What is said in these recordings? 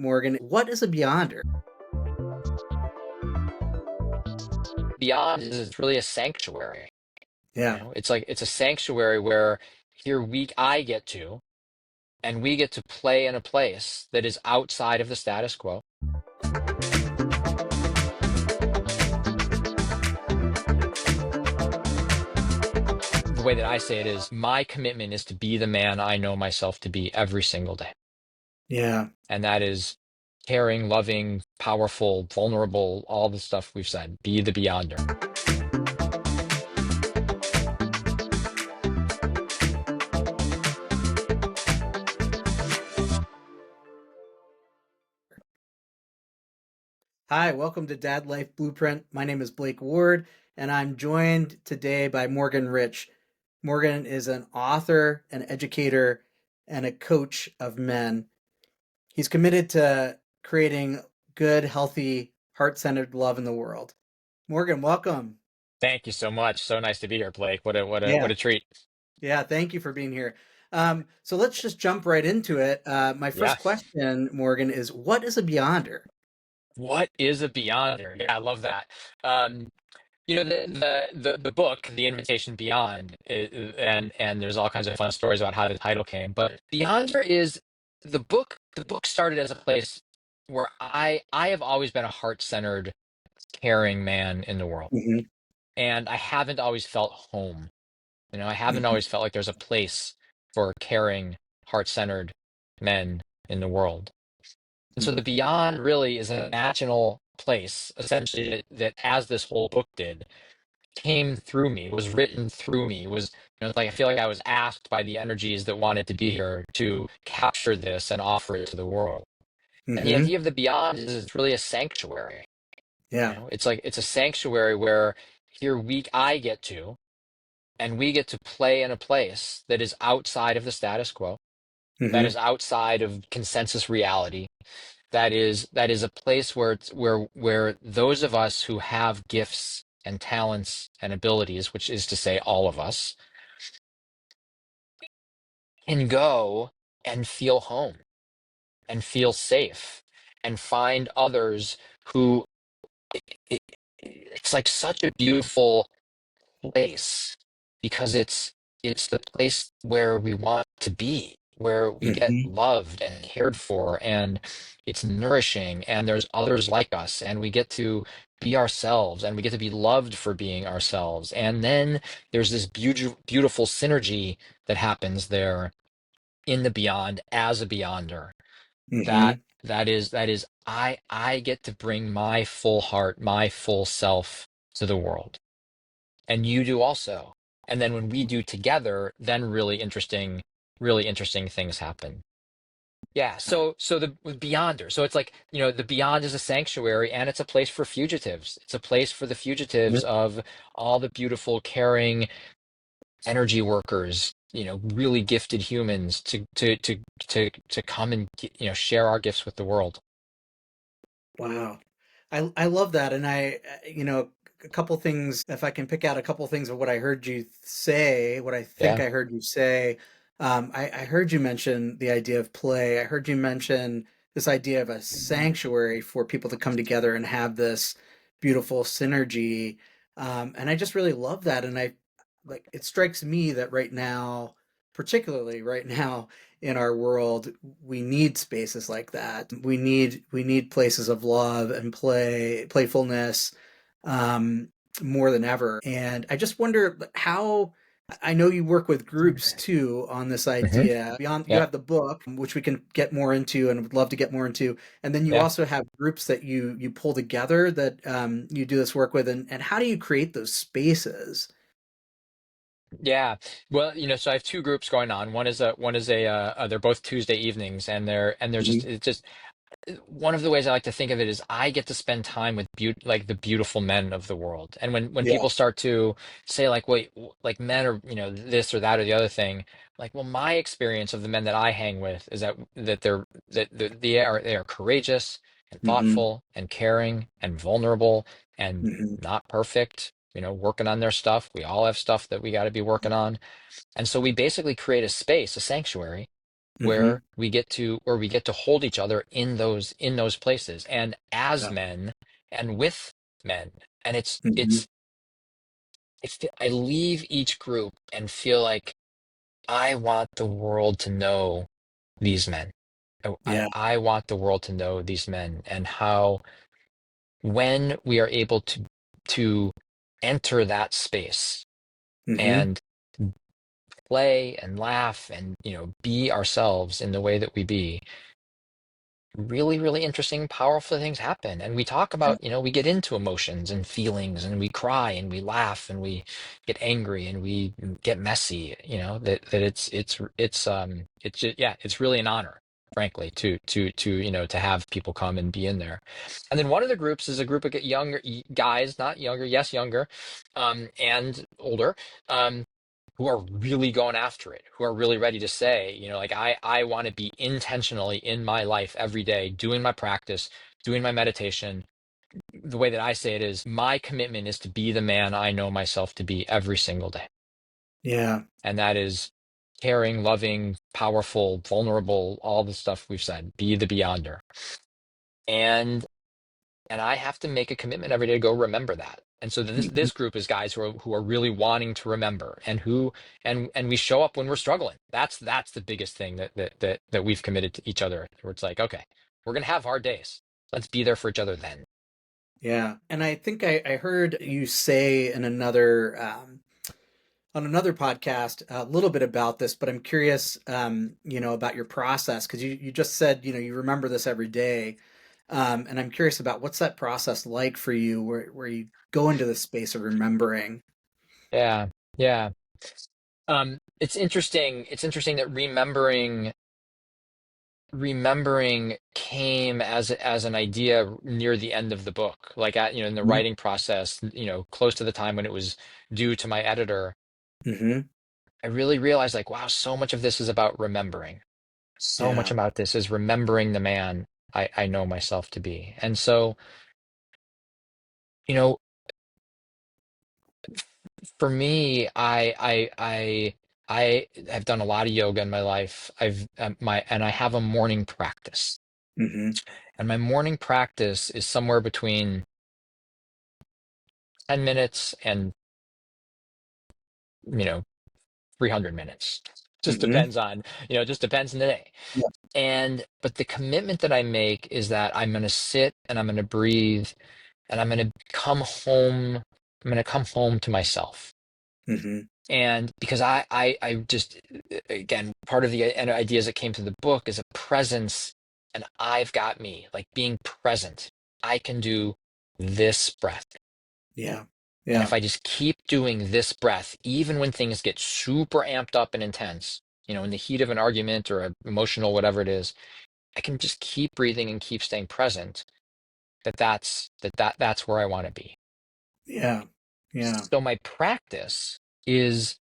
Morgan. What is a beyonder? Beyond is really a sanctuary. Yeah. It's like it's a sanctuary where here I get to, and we get to play in a place that is outside of the status quo. The way that I say it is my commitment is to be the man I know myself to be every single day. Yeah. And that is caring, loving, powerful, vulnerable, all the stuff we've said. Be the beyonder. Hi, welcome to Dad Life Blueprint. My name is Blake Ward, and I'm joined today by Morgan Rich. Morgan is an author, an educator, and a coach of men. He's committed to creating good, healthy, heart-centered love in the world. Morgan, welcome. Thank you so much. So nice to be here, Blake. What Yeah. a treat. Yeah, thank you for being here. So let's just jump right into it. My Yeah. first question, Morgan, is what is a beyonder? What is a beyonder? Yeah, I love that. Um, the book, The Invitation Beyond, and there's all kinds of fun stories about how the title came. But Beyonder is the book. The book started as a place where I have always been a heart-centered, caring man in the world, Hmm. and I haven't always felt home. I haven't Hmm. always felt like there's a place for caring, heart-centered men in the world. And so the beyond really is an imaginal place, essentially, that as this whole book did, came through me, was written through me, like I feel like I was asked by the energies that wanted to be here to capture this and offer it to the world. And the Hmm. idea of the beyond is it's really a sanctuary. Yeah. It's like it's a sanctuary where here I get to, and we get to play in a place that is outside of the status quo, that Hmm. is outside of consensus reality, that is a place where it's where those of us who have gifts and talents and abilities, which is to say all of us, can go and feel home and feel safe and find others who it, it's like such a beautiful place because it's the place where we want to be, where we get Hmm. loved and cared for, and it's nourishing, and there's others like us, and we get to be ourselves, and we get to be loved for being ourselves. And then there's this beautiful synergy that happens there in the beyond as a beyonder. Hmm. That is I get to bring my full heart, my full self to the world, and you do also. And then when we do together, then really interesting things happen. Yeah. So the with Beyonder. So it's like, the Beyond is a sanctuary, and it's a place for fugitives. It's a place for the fugitives of all the beautiful, caring energy workers, really gifted humans to come and share our gifts with the world. Wow. I love that. And a couple things, if I can pick out a couple things of what I heard you say, what I think Yeah. I heard you say, I heard you mention the idea of play. I heard you mention this idea of a sanctuary for people to come together and have this beautiful synergy. And I just really love that. And it strikes me that right now, particularly right now, in our world, we need spaces like that. We need places of love and playfulness, um, more than ever. And I just wonder how. I know you work with groups too on this Hmm. idea. Beyond, you Yeah. have the book, which we can get more into and would love to get more into, and then you Yeah. also have groups that you pull together that you do this work with. And how do you create those spaces? Yeah. Well, so I have two groups going on. One is a they're both Tuesday evenings, and they're just Mhm. it's just one of the ways I like to think of it is I get to spend time with like the beautiful men of the world. And when Yeah. people start to say like, wait, like men are, this or that or the other thing, like, well, my experience of the men that I hang with is that they are courageous and Hmm. thoughtful and caring and vulnerable and Hmm. not perfect, working on their stuff. We all have stuff that we got to be working on. And so we basically create a space, a sanctuary Mm-hmm. where we get to hold each other in those places, and as Yeah. men and with men. And Mm-hmm. I leave each group and feel like I want the world to know these men. Yeah. I want the world to know these men, and how when we are able to enter that space Mm-hmm. and play and laugh and, be ourselves in the way that we be, really, really interesting, powerful things happen. And we talk Yeah. about, we get into emotions and feelings, and we cry and we laugh and we get angry and we get messy, that it's just, yeah, it's really an honor, frankly, to have people come and be in there. And then one of the groups is a group of younger guys, not younger, yes, younger, and older, um, who are really going after it, who are really ready to say, like, I want to be intentionally in my life every day, doing my practice, doing my meditation. The way that I say it is, my commitment is to be the man I know myself to be every single day. Yeah. And that is caring, loving, powerful, vulnerable, all the stuff we've said, be the beyonder. And I have to make a commitment every day to go remember that. And so Mm-hmm. this group is guys who are really wanting to remember, and and we show up when we're struggling. That's the biggest thing that we've committed to each other. Where it's like, okay, we're gonna have hard days. Let's be there for each other then. Yeah. And I think I heard you say in another on another podcast a little bit about this, but I'm curious, about your process because you just said, you remember this every day. And I'm curious about what's that process like for you where you go into the space of remembering. Yeah, yeah. It's interesting. It's interesting that remembering came as an idea near the end of the book, like in the writing process, close to the time when it was due to my editor. Mm-hmm. I really realized, like, wow, so much of this is about remembering. So much Yeah. about this is remembering the man I know myself to be. And so, you know, for me, I have done a lot of yoga in my life. And I have a morning practice. Mm-hmm. And my morning practice is somewhere between 10 minutes and, you know, 300 minutes. Just Mm-hmm. depends on, just depends on the day. Yeah. But the commitment that I make is that I'm going to sit and I'm going to breathe, and I'm going to come home. I'm going to come home to myself. Mm-hmm. And because I just, again, part of the ideas that came through the book is a presence, and I've got me, like being present. I can do this breath. Yeah. And Yeah. if I just keep doing this breath, even when things get super amped up and intense, in the heat of an argument or a emotional, whatever it is, I can just keep breathing and keep staying present. That's where I want to be. Yeah. Yeah. So my practice is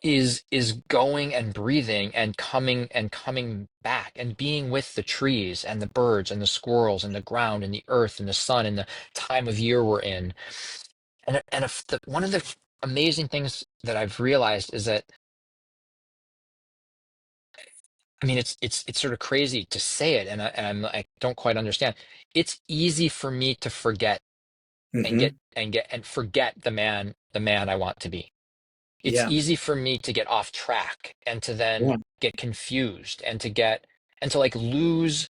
is going and breathing and coming back and being with the trees and the birds and the squirrels and the ground and the earth and the sun and the time of year we're in. And if one of the amazing things that I've realized is that, I mean, it's sort of crazy to say it, I don't quite understand. It's easy for me to forget Mm-hmm. and forget the man I want to be. It's Yeah. easy for me to get off track and to then Yeah. get confused and to like lose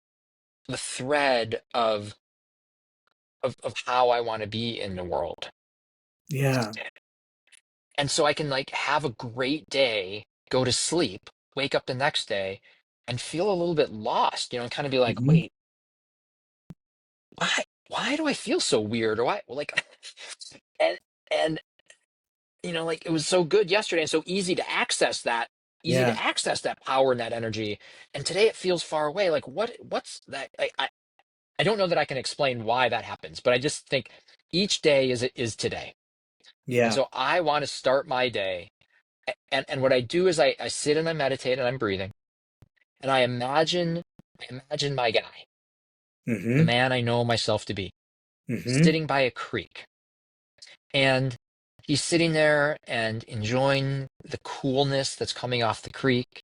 the thread of how I want to be in the world. Yeah. And so I can like have a great day, go to sleep, wake up the next day and feel a little bit lost, and kind of be like, Mm-hmm. wait, why do I feel so weird? Or why, well, like, and and like, it was so good yesterday and so easy Yeah. to access that power and that energy. And today it feels far away. Like, what's that? I don't know that I can explain why that happens, but I just think each day is today. And Yeah. so I want to start my day. And what I do is I sit and I meditate and I'm breathing. And I imagine my guy, the Mm-hmm. man I know myself to be, Mm-hmm. sitting by a creek. And he's sitting there and enjoying the coolness that's coming off the creek.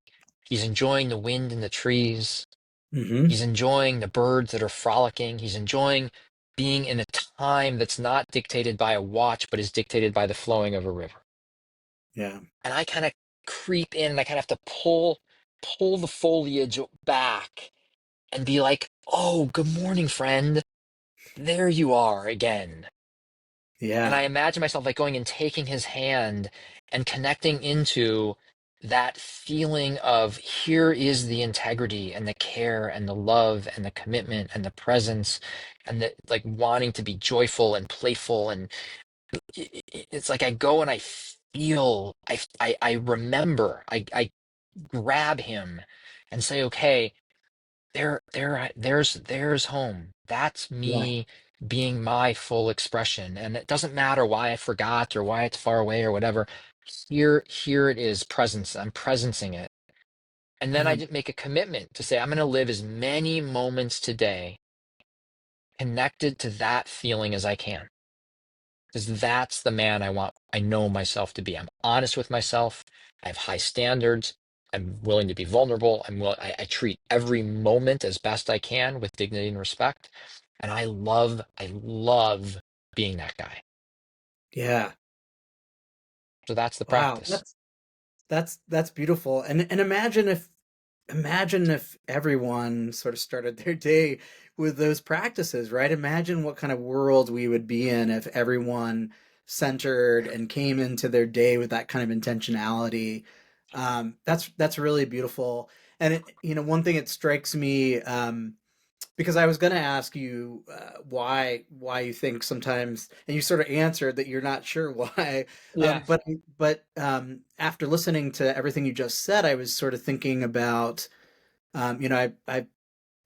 He's enjoying the wind in the trees. Mm-hmm. He's enjoying the birds that are frolicking. He's enjoying being in a time that's not dictated by a watch, but is dictated by the flowing of a river. Yeah. And I kind of creep in and I kind of have to pull the foliage back and be like, "Oh, good morning, friend. There you are again." And I Yeah. imagine myself like going and taking his hand and connecting into that feeling of here is the integrity and the care and the love and the commitment and the presence and the like wanting to be joyful and playful. And it's like I go and I feel, I remember, I grab him and say, okay, there's home. That's Yeah. me being my full expression. And it doesn't matter why I forgot or why it's far away or whatever. Here it is, presence. I'm presencing it. And then I Yeah. just make a commitment to say, I'm going to live as many moments today connected to that feeling as I can. Because that's the man I know myself to be. I'm honest with myself. I have high standards. I'm willing to be vulnerable. I treat every moment as best I can with dignity and respect. And I love being that guy. Yeah. So that's the Wow. practice. That's beautiful. And imagine if everyone sort of started their day with those practices, right? Imagine what kind of world we would be in if everyone centered and came into their day with that kind of intentionality. That's really beautiful. And one thing that strikes me, because I was going to ask you why you think sometimes, and you sort of answered that you're not sure why. Yeah. But after listening to everything you just said, I was sort of thinking about, I've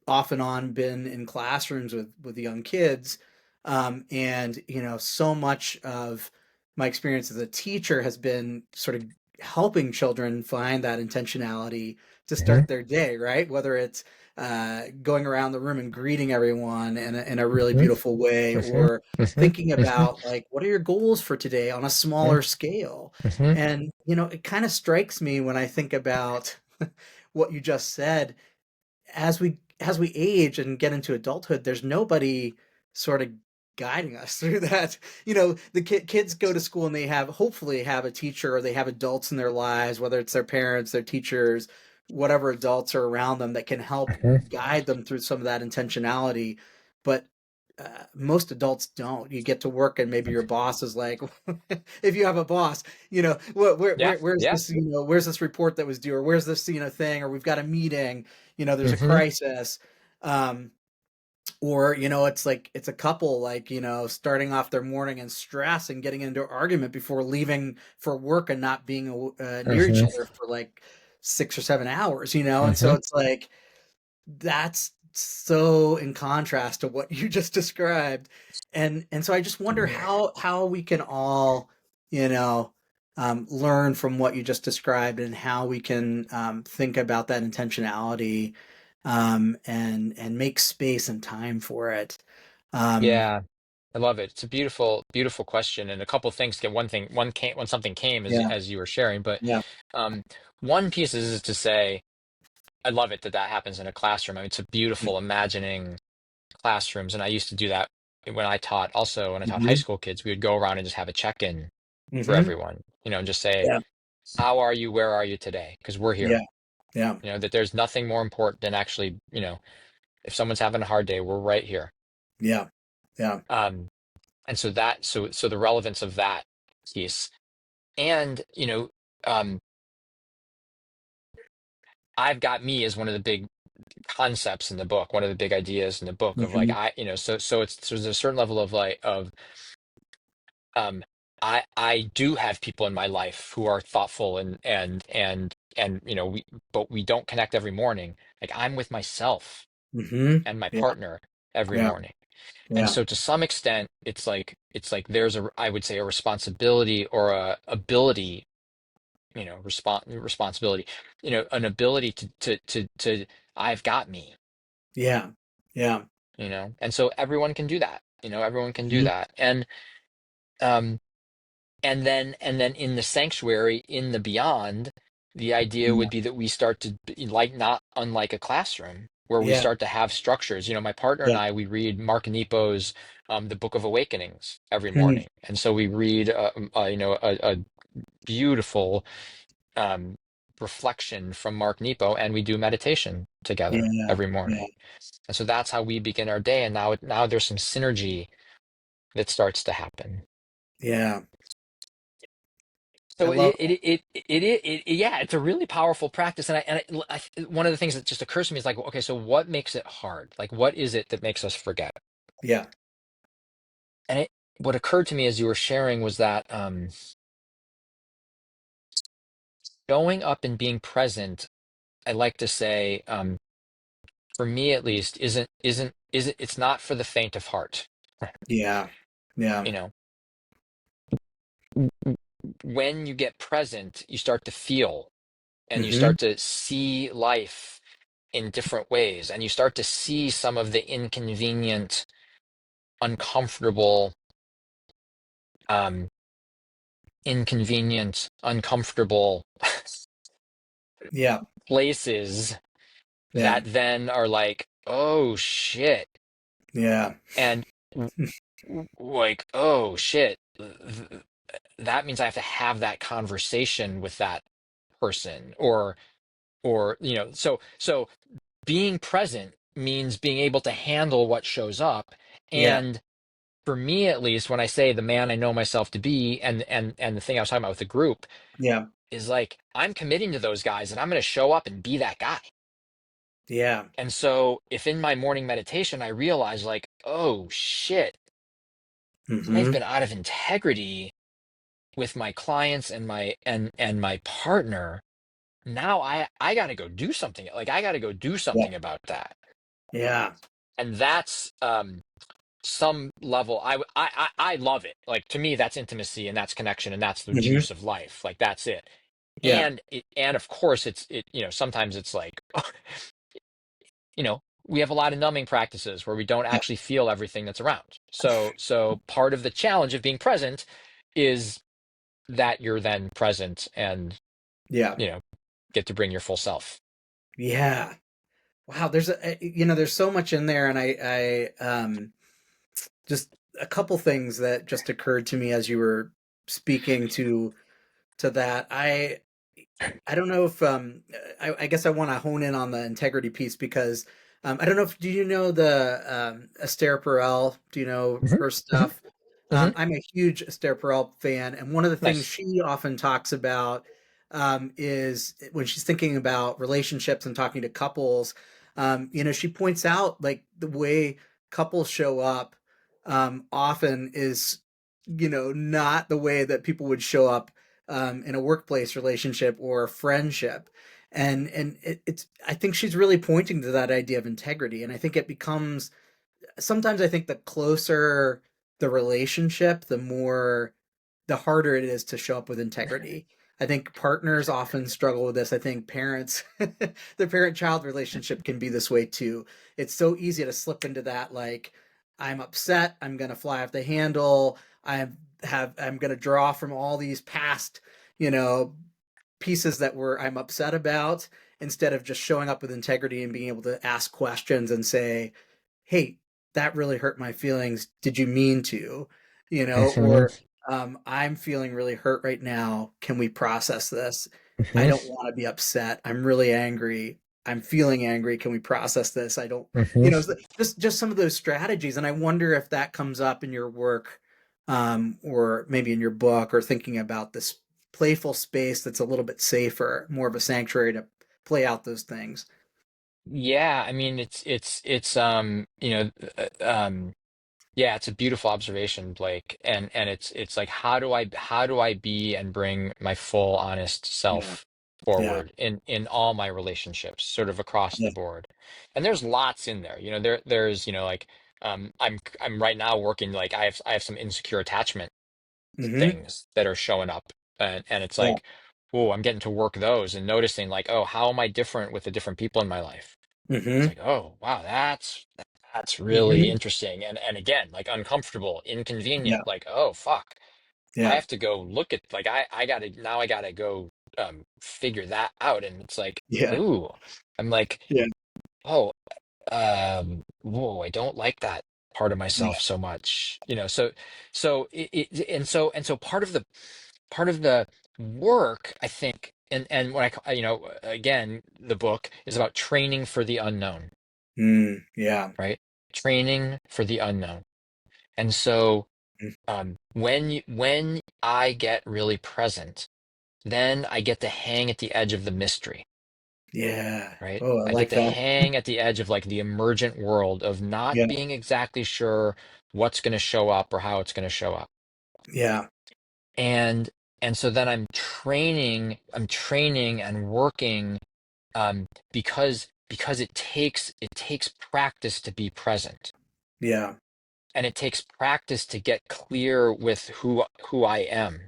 off and on been in classrooms with young kids, and so much of my experience as a teacher has been sort of helping children find that intentionality to Hmm. start their day, right? Whether it's going around the room and greeting everyone in a really Hmm. beautiful way, Hmm. or Hmm. thinking about like what are your goals for today on a smaller scale. Hmm. And it kind of strikes me when I think about what you just said, as we age and get into adulthood, there's nobody sort of guiding us through that. The kids go to school and they hopefully have a teacher, or they have adults in their lives, whether it's their parents, their teachers, whatever adults are around them that can help Hmm. guide them through some of that intentionality. But most adults don't. You get to work and maybe your boss is like, if you have a boss, Yeah. where's Yeah. this, where's this report that was due, or where's this, thing, or we've got a meeting, there's a Hmm. crisis. um or it's a couple, like, starting off their morning in stress and getting into an argument before leaving for work and not being near each Hmm. other for like 6 or 7 hours, and so Hmm. it's like that's so in contrast to what you just described. And so I just wonder how we can all, you know learn from what you just described, and how we can think about that intentionality, and make space and time for it. um Yeah. I love it. It's a beautiful, beautiful question. And a couple things get one something came yeah, as you were sharing, but yeah. um, one piece is to say, I love it that that happens in a classroom. I mean, it's a beautiful imagining classrooms. And I used to do that when I taught high Hmm. school kids, we would go around and just have a check-in for Hmm. everyone, and just say, Yeah, how are you? Where are you today? Because we're yeah, here. yeah. That there's nothing more important than actually, if someone's having a hard day, we're right here. Yeah, yeah. Um, and so the relevance of that piece, and um, I've got me as one of the big concepts in the book, one of the big ideas in the book of like Hmm. so there's a certain level of like of um I do have people in my life who are thoughtful and we don't connect every morning. Like I'm with myself Hmm. and my Yeah, partner every yeah, morning. And yeah. so to some extent it's like there's I would say a responsibility or a ability, responsibility, an ability to I've got me, Yeah, yeah. and so everyone can do that. Everyone can do Mhm. that. Um and then in the sanctuary, in the beyond, The idea would Yeah. be that we start to like, not unlike a classroom where we Yeah. start to have structures. My partner and Yeah. I, we read Mark Nepo's The Book of Awakenings every Mm. morning. And so we read a beautiful um, reflection from Mark Nepo, and we do meditation together Yeah. every Yeah. morning. And so that's how we begin our day. And now there's some synergy that starts to happen. Yeah. I So love yeah, it's a really powerful practice. One of the things that just occurs to me is like, okay, so what makes it hard? Like, what is it that makes us forget? yeah. And what occurred to me as you were sharing was that showing up and being present, I like to say, for me at least, it's not for the faint of heart. Yeah. Yeah. You know, when you get present, you start to feel and you Mm-hmm. start to see life in different ways, and you start to see some of the inconvenient, uncomfortable, um, uncomfortable Yeah. places Yeah. that then are like, oh shit, Yeah. and like, oh shit, that means I have to have that conversation with that person, or so being present means being able to handle what shows up. Yeah. And for me, at least, when I say the man I know myself to be, and the thing I was talking about with the group Yeah. is like, I'm committing to those guys and I'm going to show up and be that guy. Yeah. And so if in my morning meditation I realize like, oh shit, I've Mm-hmm. been out of integrity with my clients and my partner, now I got to go do something. Like, I got to go do Yeah. something about that. Yeah. And that's some level, I love it. Like, to me, that's intimacy and that's connection and that's the Mm-hmm. juice of life. Like, that's it. Yeah. And of course sometimes it's like, we have a lot of numbing practices where we don't Yeah. actually feel everything that's around. So part of the challenge of being present is that you're then present and Yeah. you know get to bring your full self. Yeah. Wow. There's so much in there, and just a couple things that just occurred to me as you were speaking to that. I don't know if I guess I want to hone in on the integrity piece because I don't know if do you know the Esther Perel? Do you know Hmm. her Hmm. stuff? Hmm. I'm a huge Esther Perel fan, and one of the things Nice. she often talks about is when she's thinking about relationships and talking to couples. She points out like the way couples show up often is not the way that people would show up in a workplace relationship or a friendship. It's I think she's really pointing to that idea of integrity, and I think it becomes sometimes I think the closer the relationship, the harder it is to show up with integrity. I think partners often struggle with this. I think parents, the parent-child relationship can be this way too. It's so easy to slip into that, like, I'm upset, I'm gonna fly off the handle, I'm gonna draw from all these past, you know, pieces that were I'm upset about, instead of just showing up with integrity and being able to ask questions and say, hey, that really hurt my feelings. Did you mean to? Hmm. Or I'm feeling really hurt right now. Can we process this? I Hmm. don't want to be upset. I'm really angry. I'm feeling angry. Can we process this? I don't, Hmm. just some of those strategies. And I wonder if that comes up in your work, or maybe in your book, or thinking about this playful space that's a little bit safer, more of a sanctuary to play out those things. Yeah, I mean, it's yeah, it's a beautiful observation, Blake. And it's like, how do I be and bring my full honest Yeah. self Yeah. forward in all my relationships, sort of across Yeah. the board. And there's lots in there. There's like, I'm right now working, like, I have some insecure attachment Mm-hmm. things that are showing up, and it's Yeah. like, oh, I'm getting to work those and noticing like, oh, how am I different with the different people in my life? It's Mm-hmm. like, oh wow, that's really Mm-hmm. interesting, and again, like, uncomfortable, Yeah. inconvenient, like, oh fuck, I Yeah. have to go look at, like, I gotta, now I gotta go figure that out. And it's like, Yeah. ooh, I'm like, Yeah. oh, whoa, I don't like that part of Yeah. myself so much, so and so part of the work, I think, and when again, the book is about training for the unknown, Yeah. right? Training for the unknown. And so Mm. when I get really present, then I get to hang at the edge of the mystery, Yeah. right? Oh, I I get like to that. hang at the edge of like the emergent world of not Yeah. being exactly sure what's going to show up or how it's going to show up. Yeah. And and so then I'm training and working, because it takes practice to be present, Yeah. and it takes practice to get clear with who I am.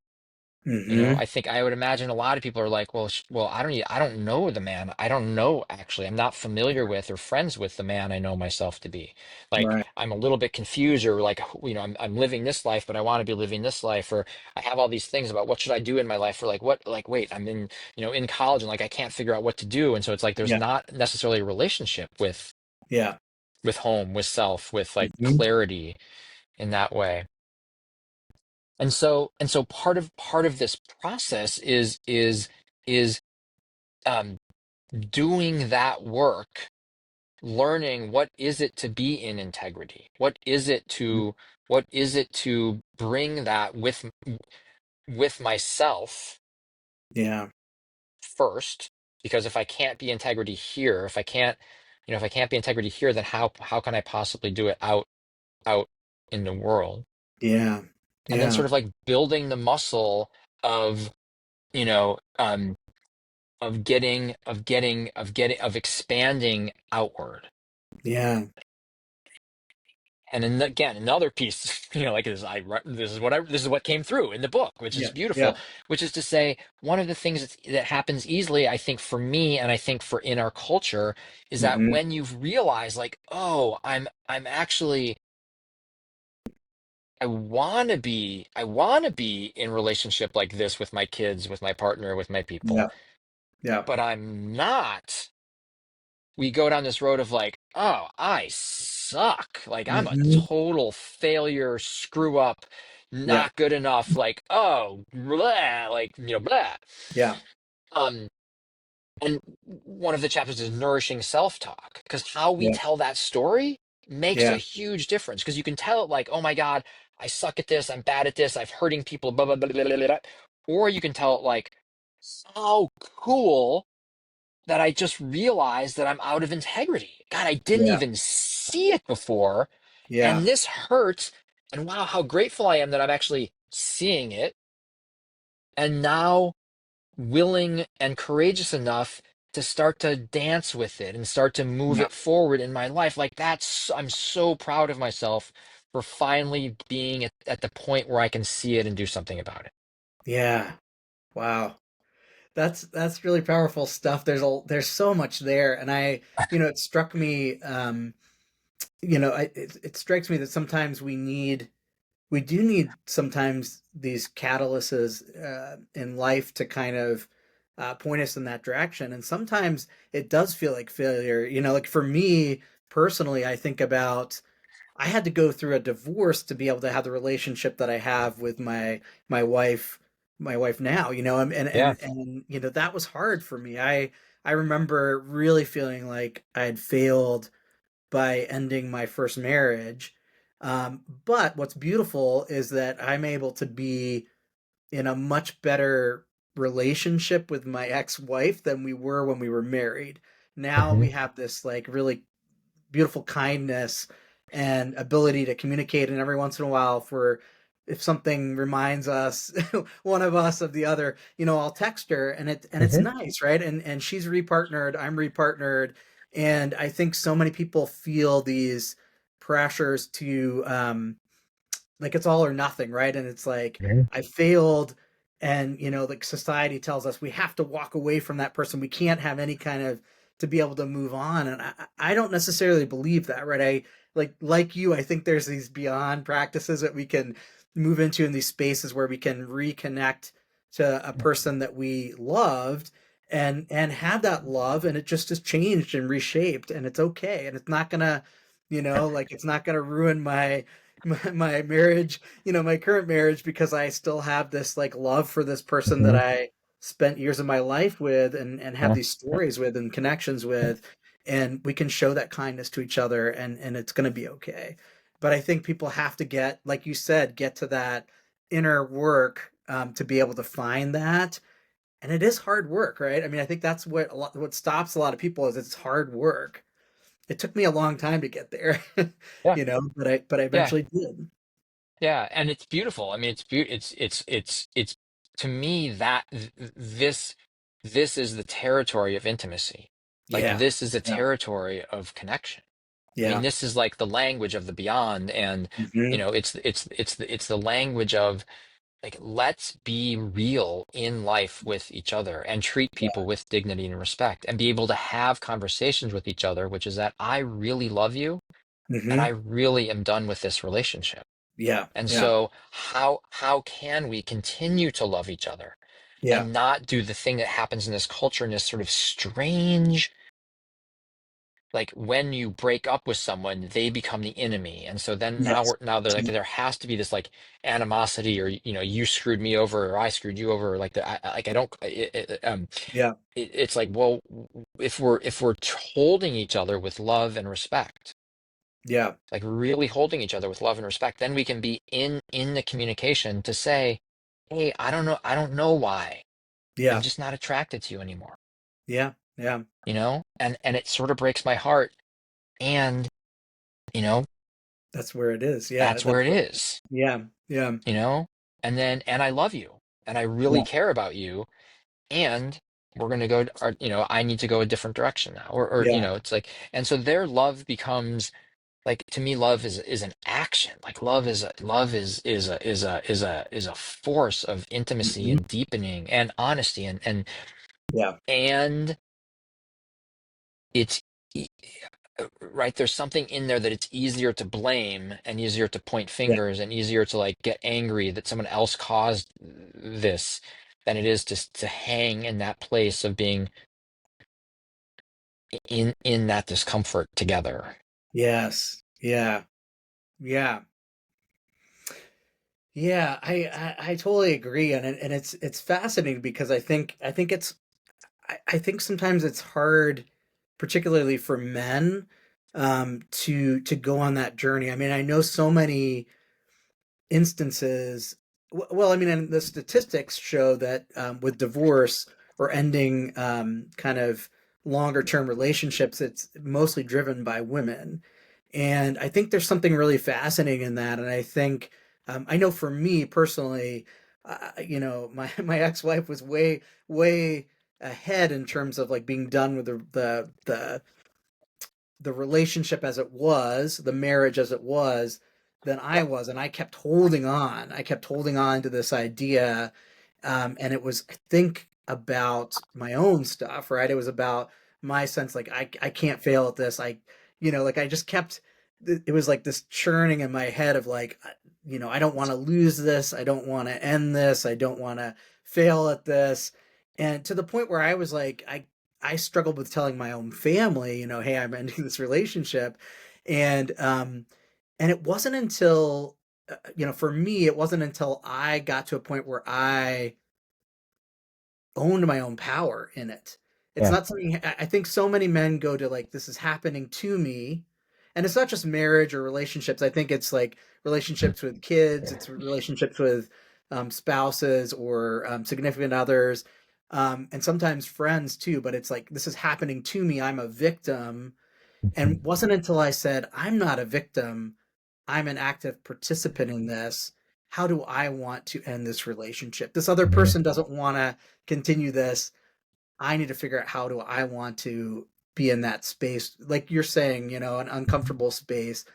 Hmm. I think, I would imagine a lot of people are like, well, I don't know the man. I don't know, actually. I'm not familiar with or friends with the man I know myself to be. Like, Right. I'm a little bit confused, or like, I'm living this life, but I want to be living this life, or I have all these things about what should I do in my life, or like, what, like, wait, I'm in college, and like I can't figure out what to do. And so it's like there's Yeah. not necessarily a relationship Yeah. with home, with self, with like Hmm. clarity in that way. And so part of this process is um, doing that work, learning what is it to be in integrity, what is it to bring that with myself Yeah. first. Because if I can't be integrity here, if I can't be integrity here, then how can I possibly do it out in the world? Yeah. And then Yeah. sort of like building the muscle of you know of expanding outward. Yeah. And then again, another piece, like this is what came through in the book, which is Yeah. Yeah. beautiful, which is to say, one of the things that happens easily, I think, for me, and I think for in our culture, is that Hmm. when you've realized, like, oh, I'm actually, I want to be in relationship like this with my kids, with my partner, with my people, Yeah. Yeah. but I'm not. We go down this road of like, oh, I suck. Like, I'm a Hmm. total failure, screw up, Yeah. not good enough. Like, oh, blah, like, blah. Yeah. Um, and one of the chapters is nourishing self-talk, because how we Yeah. tell that story makes a Yeah. huge difference. Because you can tell it like, oh my God, I suck at this, I'm bad at this, I'm hurting people, blah, blah, blah, blah, blah, blah. Or you can tell it like, how cool that I just realized that I'm out of integrity. God, I didn't Yeah. even see it before. Yeah. And this hurts. And wow, how grateful I am that I'm actually seeing it. And now willing and courageous enough to start to dance with it and start to move Yeah. it forward in my life. Like, I'm so proud of myself for finally being at the point where I can see it and do something about it. Yeah. Wow. That's really powerful stuff. There's so much there, and it struck me. It strikes me that sometimes we do need sometimes these catalysts in life to kind of point us in that direction, and sometimes it does feel like failure. Like for me personally, I think about I had to go through a divorce to be able to have the relationship that I have with my wife, my wife now, Yeah. and that was hard for me. I remember really feeling like I had failed by ending my first marriage. But what's beautiful is that I'm able to be in a much better relationship with my ex-wife than we were when we were married. Now Hmm. we have this like really beautiful kindness and ability to communicate, and every once in a while, for if something reminds us one of us of the other, I'll text her, and it's Hmm. nice, right? And she's repartnered, I'm repartnered, and I think so many people feel these pressures to like it's all or nothing, right? And it's like Hmm. I failed, and like society tells us we have to walk away from that person. We can't have any kind of to be able to move on, and I don't necessarily believe that, right? I like you. I think there's these beyond practices that we can move into in these spaces where we can reconnect to a person that we loved and have that love, and it just has changed and reshaped, and it's okay, and it's not gonna, like, it's not gonna ruin my marriage, my current marriage, because I still have this like love for this person that Mhm. I spent years of my life with and have Yeah. these stories with and connections with, and we can show that kindness to each other, and it's going to be okay. But I think people have to get, like you said, get to that inner work, to be able to find that, and it is hard work, right? I mean, I think that's what stops a lot of people is it's hard work. It took me a long time to get there, Yeah. but I Yeah. eventually did. Yeah, and it's beautiful. I mean, it's to me that this is the territory of intimacy. Like Yeah, this is the yeah, territory of connection. I mean, yeah. this is like the language of the beyond, and Hmm. it's the language of like let's be real in life with each other and treat Yeah. people with dignity and respect and be able to have conversations with each other, which is that I really love you and I Hmm. really am done with this relationship. Yeah, And yeah, so how can we continue to love each other yeah, and not do the thing that happens in this culture in this sort of strange, like when you break up with someone, they become the enemy. And so then yes, now they're like there has to be this like animosity or you screwed me over or I screwed you over, like like I don't yeah, it's like, well, if we're holding each other with love and respect, yeah, like really holding each other with love and respect, then we can be in the communication to say, hey, I don't know why I'm yeah, just not attracted to you anymore, yeah, yeah. and it sort of breaks my heart, and you know That's where it is. Yeah, that's where that's it where, is, yeah, yeah, you know and I love you and I really yeah, care about you, and we're going to go, or I need to go a different direction now, or yeah. it's like, and so their love becomes, like, to me, love is an action. Like love is a force of intimacy Hmm. and deepening and honesty, Yeah, and it's e- right, there's something in there that it's easier to blame and easier to point yeah, fingers and easier to like get angry that someone else caused this than it is to hang in that place of being in that discomfort together. yes, yeah, yeah, yeah. I totally agree, and it's fascinating because I think sometimes it's hard, particularly for men, to go on that journey. I mean, I know so many instances. Well, I mean, and the statistics show that, with divorce or ending, kind of longer term relationships, it's mostly driven by women. And I think there's something really fascinating in that. And I think, I know for me personally, my ex-wife was way ahead in terms of like being done with the relationship as it was, the marriage as it was, than I was. And I kept holding on. I kept holding on to this idea. And it was, I think, about my own stuff, right? It was about my sense, like, I can't fail at this. Like I just kept, it was like this churning in my head of like, I don't want to lose this. I don't want to end this. I don't want to fail at this. And to the point where I was like, I struggled with telling my own family, hey, I'm ending this relationship. And it wasn't until, for me, it wasn't until I got to a point where I owned my own power in it. It's Yeah. not something, I think so many men go to like, this is happening to me. And it's not just marriage or relationships. I think it's like relationships with kids, it's relationships with, spouses or, significant others, and sometimes friends too. But it's like, this is happening to me. I'm a victim. And it wasn't until I said, I'm not a victim, I'm an active participant in this. How do I want to end this relationship? This other Mhm. person doesn't want to continue this. I need to figure out how do I want to be in that space, like you're saying, an uncomfortable space.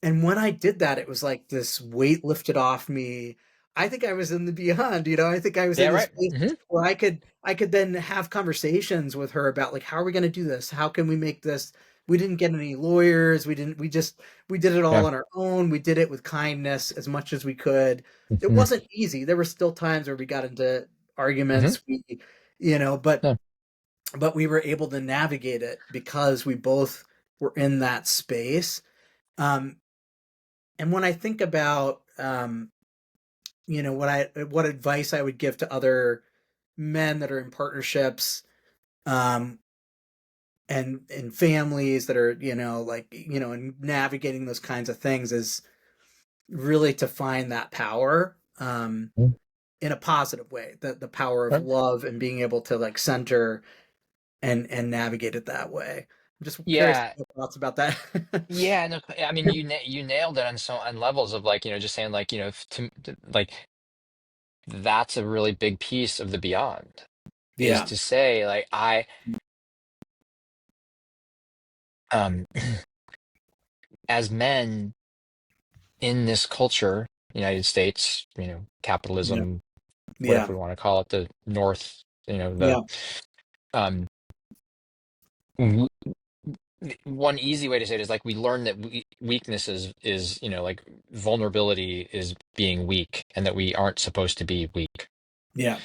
And when I did that, it was like this weight lifted off me. I think I was in the beyond, I think I was Yeah, in this right. place where I could then have conversations with her about like, how are we going to do this? How can we make this? We didn't get any lawyers. We did it all Yeah. on our own. We did it with kindness as much as we could. It Mhm. wasn't easy. There were still times where we got into Hmm. arguments. We, you know, Yeah. but we were able to navigate it because we both were in that space. Um, and when I think about, what advice I would give to other men that are in partnerships, um, and families that are, and navigating those kinds of things is really to find that power, in a positive way, the power of Right. love and being able to like center and navigate it that way. I'm just curious Yeah. your thoughts about that. Yeah, no, I mean, you nailed it on on levels of like, just saying like, like that's a really big piece of the beyond is Yeah, to say like um as men in this culture, United States, yeah, capitalism, yeah, whatever we want to call it, the North, yeah, um w- one easy way to say it is like we learn that weakness is like vulnerability is being weak and that we aren't supposed to be weak. yeah,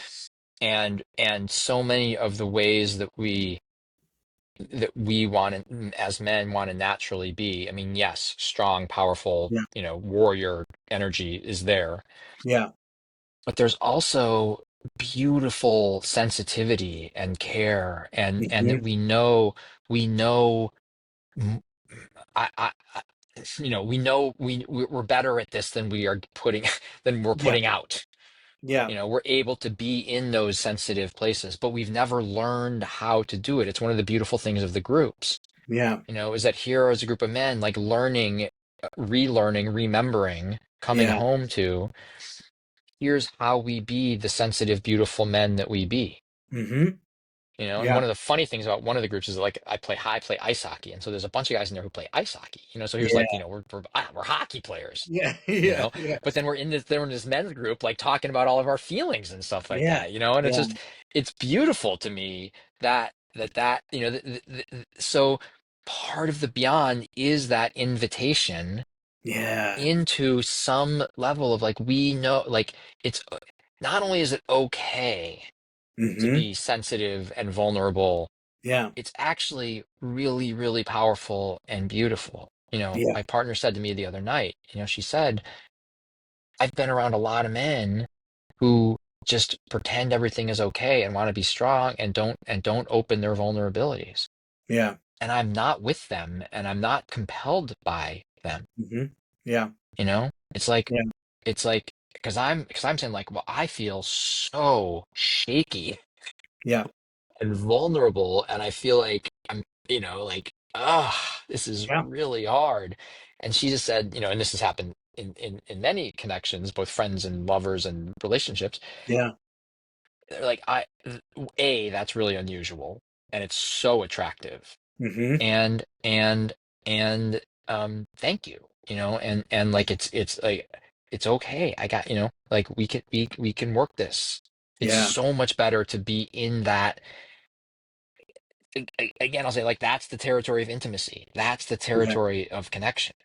And so many of the ways that we want to, as men, want to naturally be, I mean, yes, strong, powerful, yeah, warrior energy is there, yeah. but there's also beautiful sensitivity and care, and that Hmm. we know mm, I we're better at this than we are putting than we're Yeah, putting out. yeah, We're able to be in those sensitive places, but we've never learned how to do it. It's one of the beautiful things of the groups, yeah, is that here as a group of men, like learning, relearning, remembering, coming yeah. home to, here's how we be the sensitive, beautiful men that we be. Hmm. And Yeah, one of the funny things about one of the groups is like I play ice hockey, and so there's a bunch of guys in there who play ice hockey. So here's like, yeah, we're hockey players, yeah, you yeah, know yeah, but then we're in this men's group like talking about all of our feelings and stuff like yeah, that, and yeah. it's beautiful to me that so part of the beyond is that invitation Yeah. into some level of like, we know, like, it's not only is it okay to Hmm. be sensitive and vulnerable, Yeah, it's actually really, really powerful and beautiful. yeah, My partner said to me the other night, she said, I've been around a lot of men who just pretend everything is okay and want to be strong and don't open their vulnerabilities. yeah. And I'm not with them and I'm not compelled by them. Hmm. Yeah, It's like yeah, because I'm saying like, well, I feel so shaky yeah, and vulnerable, and I feel like I'm, like, this is yeah, really hard. And she just said, and this has happened in many connections, both friends and lovers and relationships. yeah. They're like, that's really unusual, and it's so attractive, Hmm. and thank you, and like it's like it's okay. I got, like we can work this. It's Yeah. so much better to be in that. Again, I'll say, like, that's the territory of intimacy. That's the Yeah. territory of connection.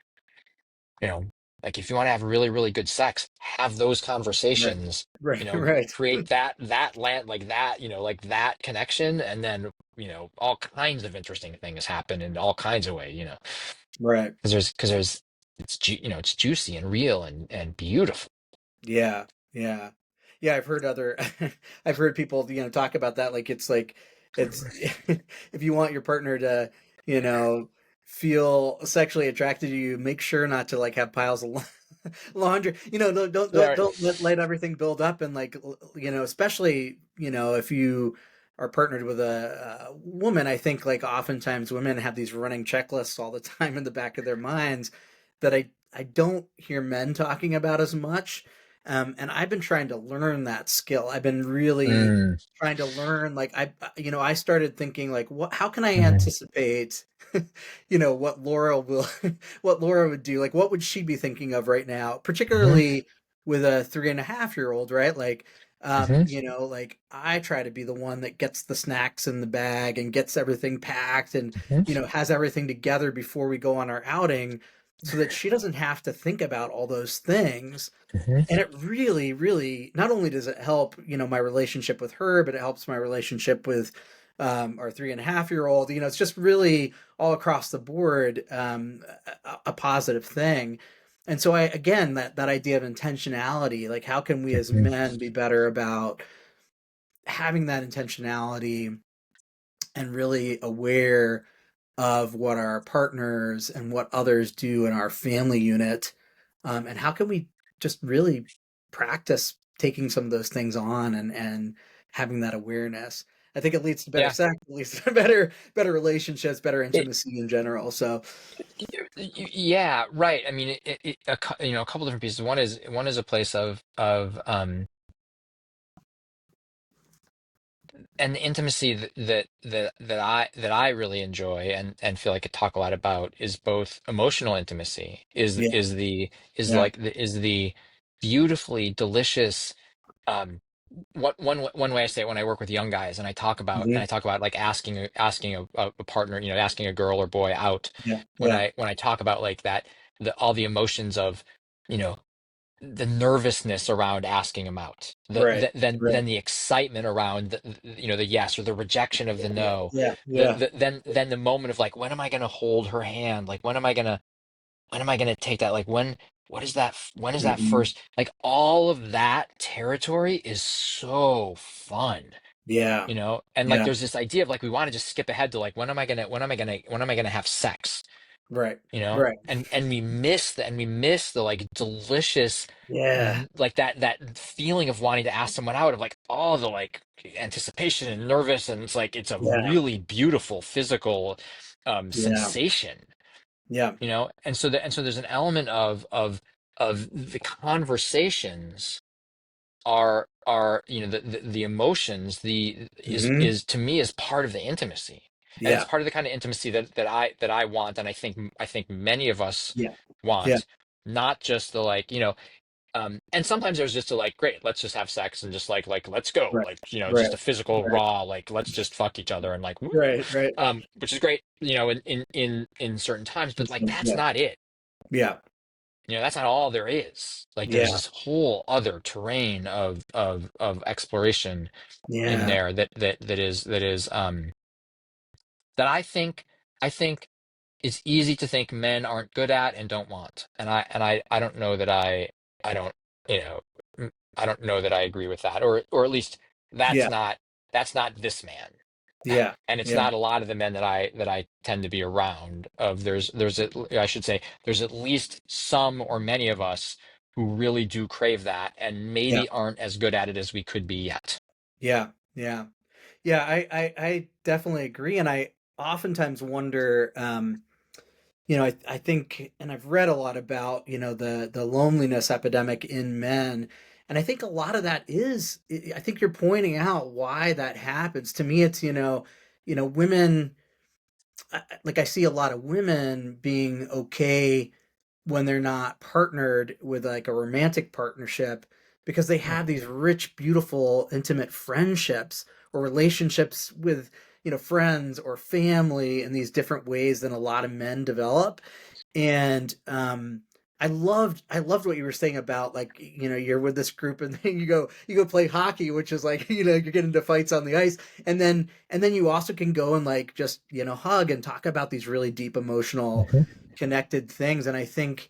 You know, like, if you want to have really, really good sex, have those Right. conversations, Right. Right. create that land, like that, like that connection. And then, all kinds of interesting things happen in all kinds of ways, Right. because there's, it's juicy and real and beautiful. Yeah. Yeah. Yeah. I've heard people, talk about that. It's, if you want your partner to, you know, feel sexually attracted to you, make sure not to like have piles of laundry. Right. Don't let everything build up and like, especially, if you are partnered with a woman, I think like oftentimes women have these running checklists all the time in the back of their minds that I don't hear men talking about as much. And I've been trying to learn that skill. I've been really Mm, trying to learn, like, I started thinking like, how can I mhm, anticipate, what Laura will, what Laura would do? Like, what would she be thinking of right now, mhm, particularly with a 3.5 year old, right? Like, mhm, like I try to be the one that gets the snacks in the bag and gets everything packed and, mhm, has everything together before we go on our outing. so that she doesn't have to think about all those things. Mhm. And it really, really, not only does it help, my relationship with her, but it helps my relationship with our 3.5-year-old. It's just really all across the board, a positive thing. And so again, that idea of intentionality, like how can we as Mhm. men be better about having that intentionality and really aware of what our partners and what others do in our family unit, and how can we just really practice taking some of those things on and having that awareness. I think it leads to better Yeah. sex, it leads to better relationships, better It, intimacy in general. So yeah, right. I mean, a couple different pieces. One is a place of and the intimacy that I really enjoy and feel like I talk a lot about is both emotional intimacy, is yeah, is the is yeah, like the is the beautifully delicious, um one way I say it when I work with young guys and hmm, I talk about like asking a partner, asking a girl or boy out, yeah, when yeah, I talk about like that, all the emotions of, you know the nervousness around asking them out, right, right, then the excitement around the yes or the rejection of the no, yeah, yeah, then the moment of like, when am I going to hold her hand, like when am I going to take that, like when is that hmm, first, like all of that territory is so fun. yeah, And like yeah, there's this idea of like we want to just skip ahead to like, when am I gonna have sex, right, right, and we miss the like delicious, yeah, like that feeling of wanting to ask someone out, of like all the like anticipation and nervous, and it's a yeah, really beautiful physical yeah, sensation. yeah, And so there's an element of the conversations are the emotions, hmm, is to me is part of the intimacy, and it's yeah, part of the kind of intimacy that I want, and I think many of us yeah, yeah, want, not just the like, and sometimes there's just a like, great, let's just have sex and just like let's go, right, like, right, just a physical right, raw, like let's just fuck each other and like woo, right, right. which is great, in certain times, but like that's Yeah, not it. yeah, That's not all there is. Like there's yeah, this whole other terrain of exploration in yeah, there that I think it's easy to think men aren't good at and don't want. And I don't know that I don't you know I don't know that I agree with that, or at least that's yeah, not that's not this man. yeah, And it's yeah, not a lot of the men that I tend to be around. I should say, there's at least some or many of us who really do crave that and yeah, maybe aren't as good at it as we could be yet. yeah, yeah, yeah. I definitely agree, and I oftentimes wonder. I think, and I've read a lot about, the loneliness epidemic in men, and I think a lot of that is. I think you're pointing out why that happens. To me, it's women. Like I see a lot of women being okay when they're not partnered with like a romantic partnership because they have these rich, beautiful, intimate friendships or relationships with, friends or family in these different ways than a lot of men develop. And I loved what you were saying about, like, you're with this group and then you go play hockey, which is like, you're getting into fights on the ice, and then you also can go and like just, hug and talk about these really deep emotional Mhm. connected things. And I think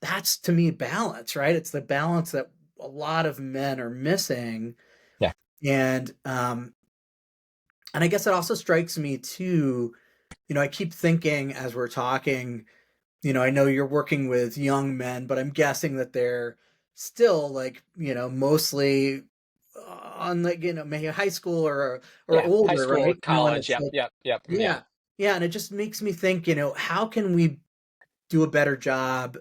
that's, to me, balance, right? It's the balance that a lot of men are missing. Yeah. And I guess it also strikes me too, I keep thinking as we're talking, I know you're working with young men, but I'm guessing that they're still like, mostly on, like, maybe high school or Yeah. High older, school, right? And college. it's Yep. like, Yep. Yep. Yeah. yeah, yeah, and it just makes me think, how can we do a better job,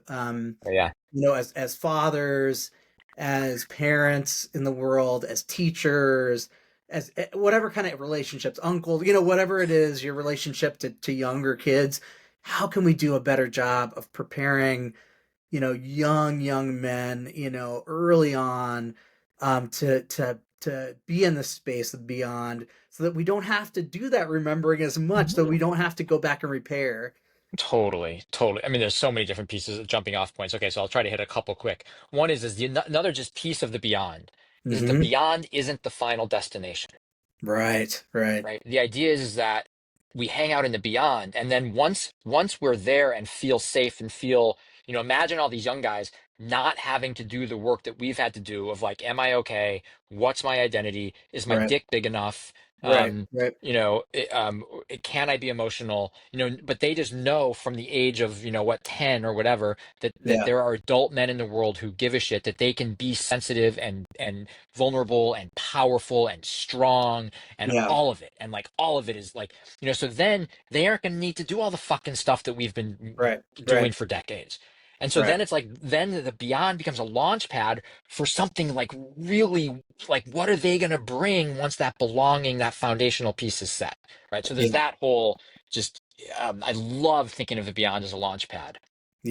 Yeah. as fathers, as parents in the world, as teachers, as whatever kind of relationships, uncle, whatever it is, your relationship to younger kids. How can we do a better job of preparing, young men, early on, to be in the space of beyond, so that we don't have to do that remembering as much, so we don't have to go back and repair. Totally, totally. I mean, there's so many different pieces of jumping off points. Okay, so I'll try to hit a couple quick. One is another just piece of the beyond is the Mm-hmm. beyond isn't the final destination. Right, right. Right? The idea is that we hang out in the beyond, and then once we're there and feel safe and feel, imagine all these young guys not having to do the work that we've had to do of like, am I okay? What's my identity? Is my Right, dick big enough? right, Um, right. can I be emotional? But they just know from the age of, what, 10 or whatever, that Yeah, there are adult men in the world who give a shit, that they can be sensitive and vulnerable and powerful and strong and yeah. all of it. And like all of it is like, so then they aren't going to need to do all the fucking stuff that we've been Right, doing right, for decades. And so right. then it's like, then the beyond becomes a launch pad for something like really like, what are they going to bring once that belonging, that foundational piece is set? Right. So there's Yeah, that whole just, I love thinking of the beyond as a launch pad.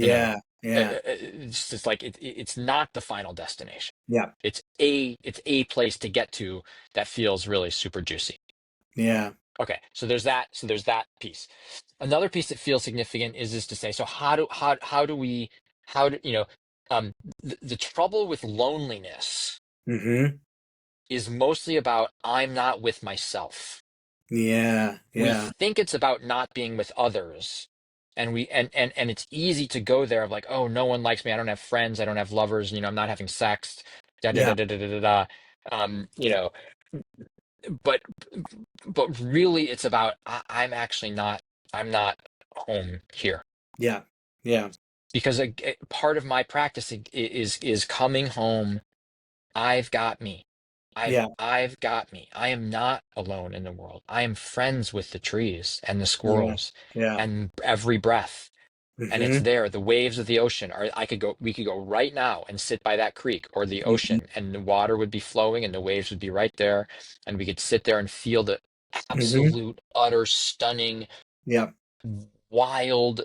You know, yeah, yeah, it's just like, it's not the final destination. yeah, It's a place to get to that feels really super juicy. yeah. Okay, so there's that. So there's that piece. Another piece that feels significant is to say, so how do we how do um the trouble with loneliness Mm-hmm. is mostly about I'm not with myself. Yeah, We yeah, think it's about not being with others. And it's easy to go there of like, oh, no one likes me. I don't have friends. I don't have lovers. I'm not having sex. Da da da yeah, da da da da. Da. Um, you know, but but really it's about I'm not home here yeah, yeah, because part of my practice is coming home. I've got me. yeah, I've got me. I am not alone in the world. I am friends with the trees and the yeah, squirrels yeah. and every breath. And it's Mm-hmm. there. The waves of the ocean are, we could go right now and sit by that creek or the Mm-hmm. ocean, and the water would be flowing and the waves would be right there. And we could sit there and feel the Mm-hmm. absolute, utter, stunning, Yeah, wild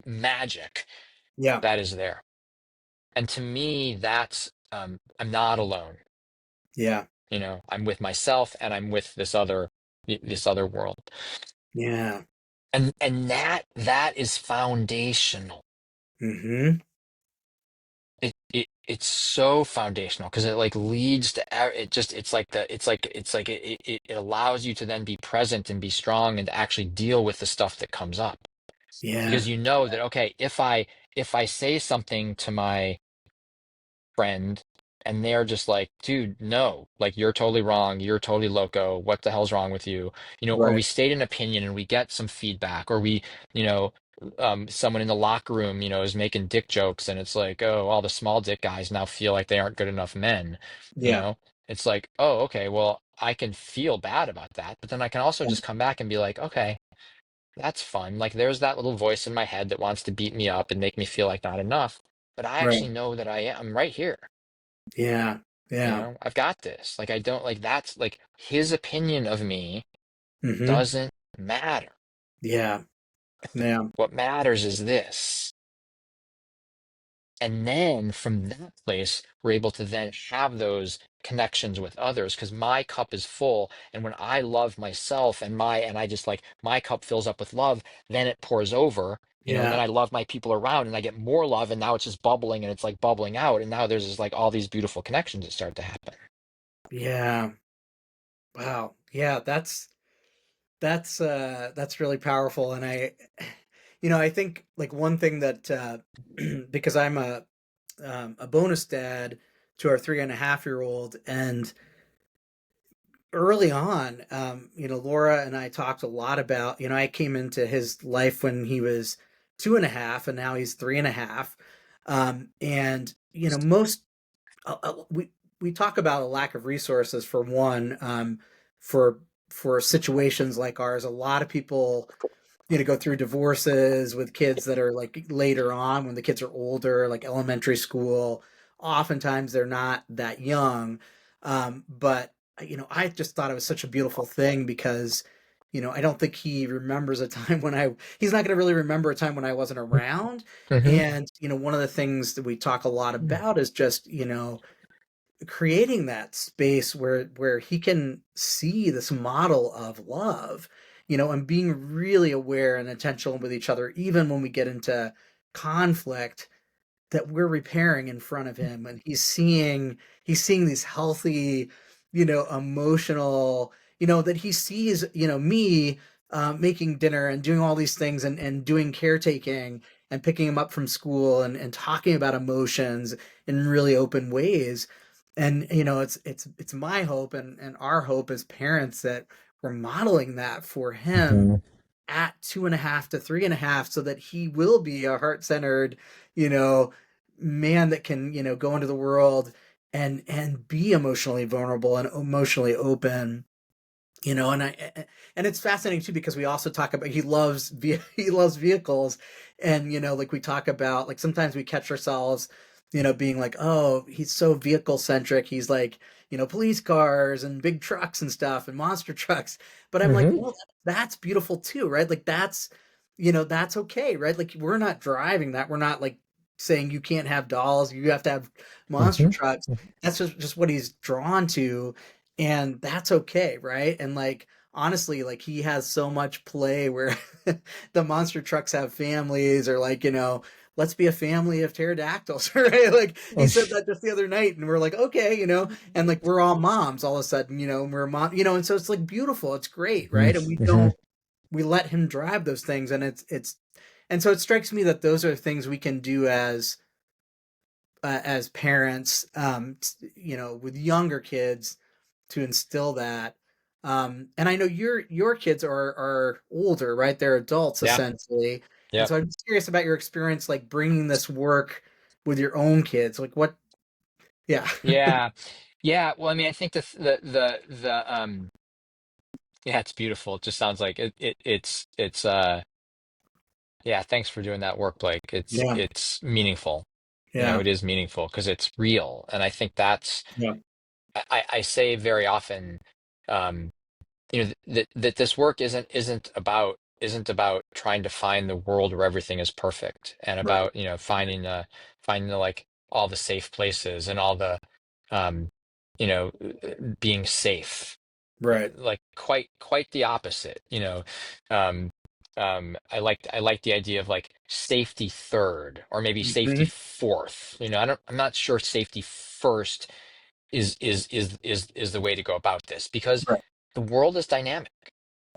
magic yeah, that is there. And to me, that's, I'm not alone. yeah, I'm with myself and I'm with this other world. yeah. And that is foundational. Mm-hmm. It's so foundational because it like leads to it just it's like it allows you to then be present and be strong and to actually deal with the stuff that comes up Yeah, because you know that, okay, if I say something to my friend and they're just like, dude, no, like you're totally wrong, you're totally loco, what the hell's wrong with you, or we right. state an opinion and we get some feedback, or we, you know someone in the locker room, is making dick jokes, and it's like, oh, all the small dick guys now feel like they aren't good enough men. you Yeah, know it's like, oh, okay, well, I can feel bad about that, but then I can also yeah, just come back and be like, okay, that's fun. Like, there's that little voice in my head that wants to beat me up and make me feel like not enough, but I right. actually know that I'm right here. Yeah, yeah. I've got this. Like, I don't, like, that's like his opinion of me Mm-hmm. doesn't matter. Yeah, yeah, What matters is this. And then from that place, we're able to then have those connections with others because my cup is full. And when I love myself and I just like my cup fills up with love, then it pours over. Then yeah, I love my people around and I get more love, and now it's just bubbling and it's like bubbling out. And now there's just like all these beautiful connections that start to happen. yeah. Wow. Yeah, that's really powerful. And I think like one thing that because I'm a bonus dad to our 3.5-year-old, and early on, Laura and I talked a lot about, I came into his life when he was 2.5, and now he's 3.5. And most we talk about a lack of resources for one, for situations like ours. A lot of people go through divorces with kids that are like later on when the kids are older, like elementary school. Oftentimes they're not that young. But I just thought it was such a beautiful thing because I don't think he remembers a time when he's not going to really remember a time when I wasn't around. Hmm. And one of the things that we talk a lot about is just creating that space where he can see this model of love. and being really aware and intentional with each other, even when we get into conflict, that we're repairing in front of him, and he's seeing these healthy, emotional, that he sees, me making dinner and doing all these things, and doing caretaking and picking him up from school, and talking about emotions in really open ways. And it's my hope, and our hope as parents, that we're modeling that for him Mhm. at 2.5 to 3.5, so that he will be a heart-centered, you know, man that can, go into the world and be emotionally vulnerable and emotionally open. And it's fascinating too, because we also talk about, he loves vehicles. And like, we talk about, like, sometimes we catch ourselves being like, oh, he's so vehicle centric, he's like, police cars and big trucks and stuff and monster trucks. But I'm like, Mhm. well, that's beautiful too, right? Like, that's okay, right? Like, we're not driving that, we're not like saying you can't have dolls, you have to have monster Mhm. trucks. That's just what he's drawn to, and that's okay, right? And like, honestly, like, he has so much play where the monster trucks have families, or like, let's be a family of pterodactyls, right? Like, he said Mhm. that just the other night, and we're like, okay, and like, we're all moms all of a sudden, and we're mom, and so it's like beautiful, it's great, right? And Mhm. we let him drive those things, and it's and so it strikes me that those are things we can do as parents, with younger kids, to instill that. And I know your kids are older, right? They're adults Yeah. essentially. And Yeah. so I'm just curious about your experience, like, bringing this work with your own kids. Like, what? Yeah. Yeah. Yeah. Well, I mean, I think the yeah, it's beautiful. It just sounds like it's yeah, thanks for doing that work, Blake. Yeah. It's meaningful. Yeah. It is meaningful because it's real. And I think that's Yeah. I say very often, um, that this work isn't about trying to find the world where everything is perfect, and Right. about, finding the, like, all the safe places, and all the um being safe. Right. Like, quite the opposite. um I like the idea of, like, safety third, or maybe safety Hmm. fourth. I'm not sure safety first is the way to go about this, because Right. the world is dynamic.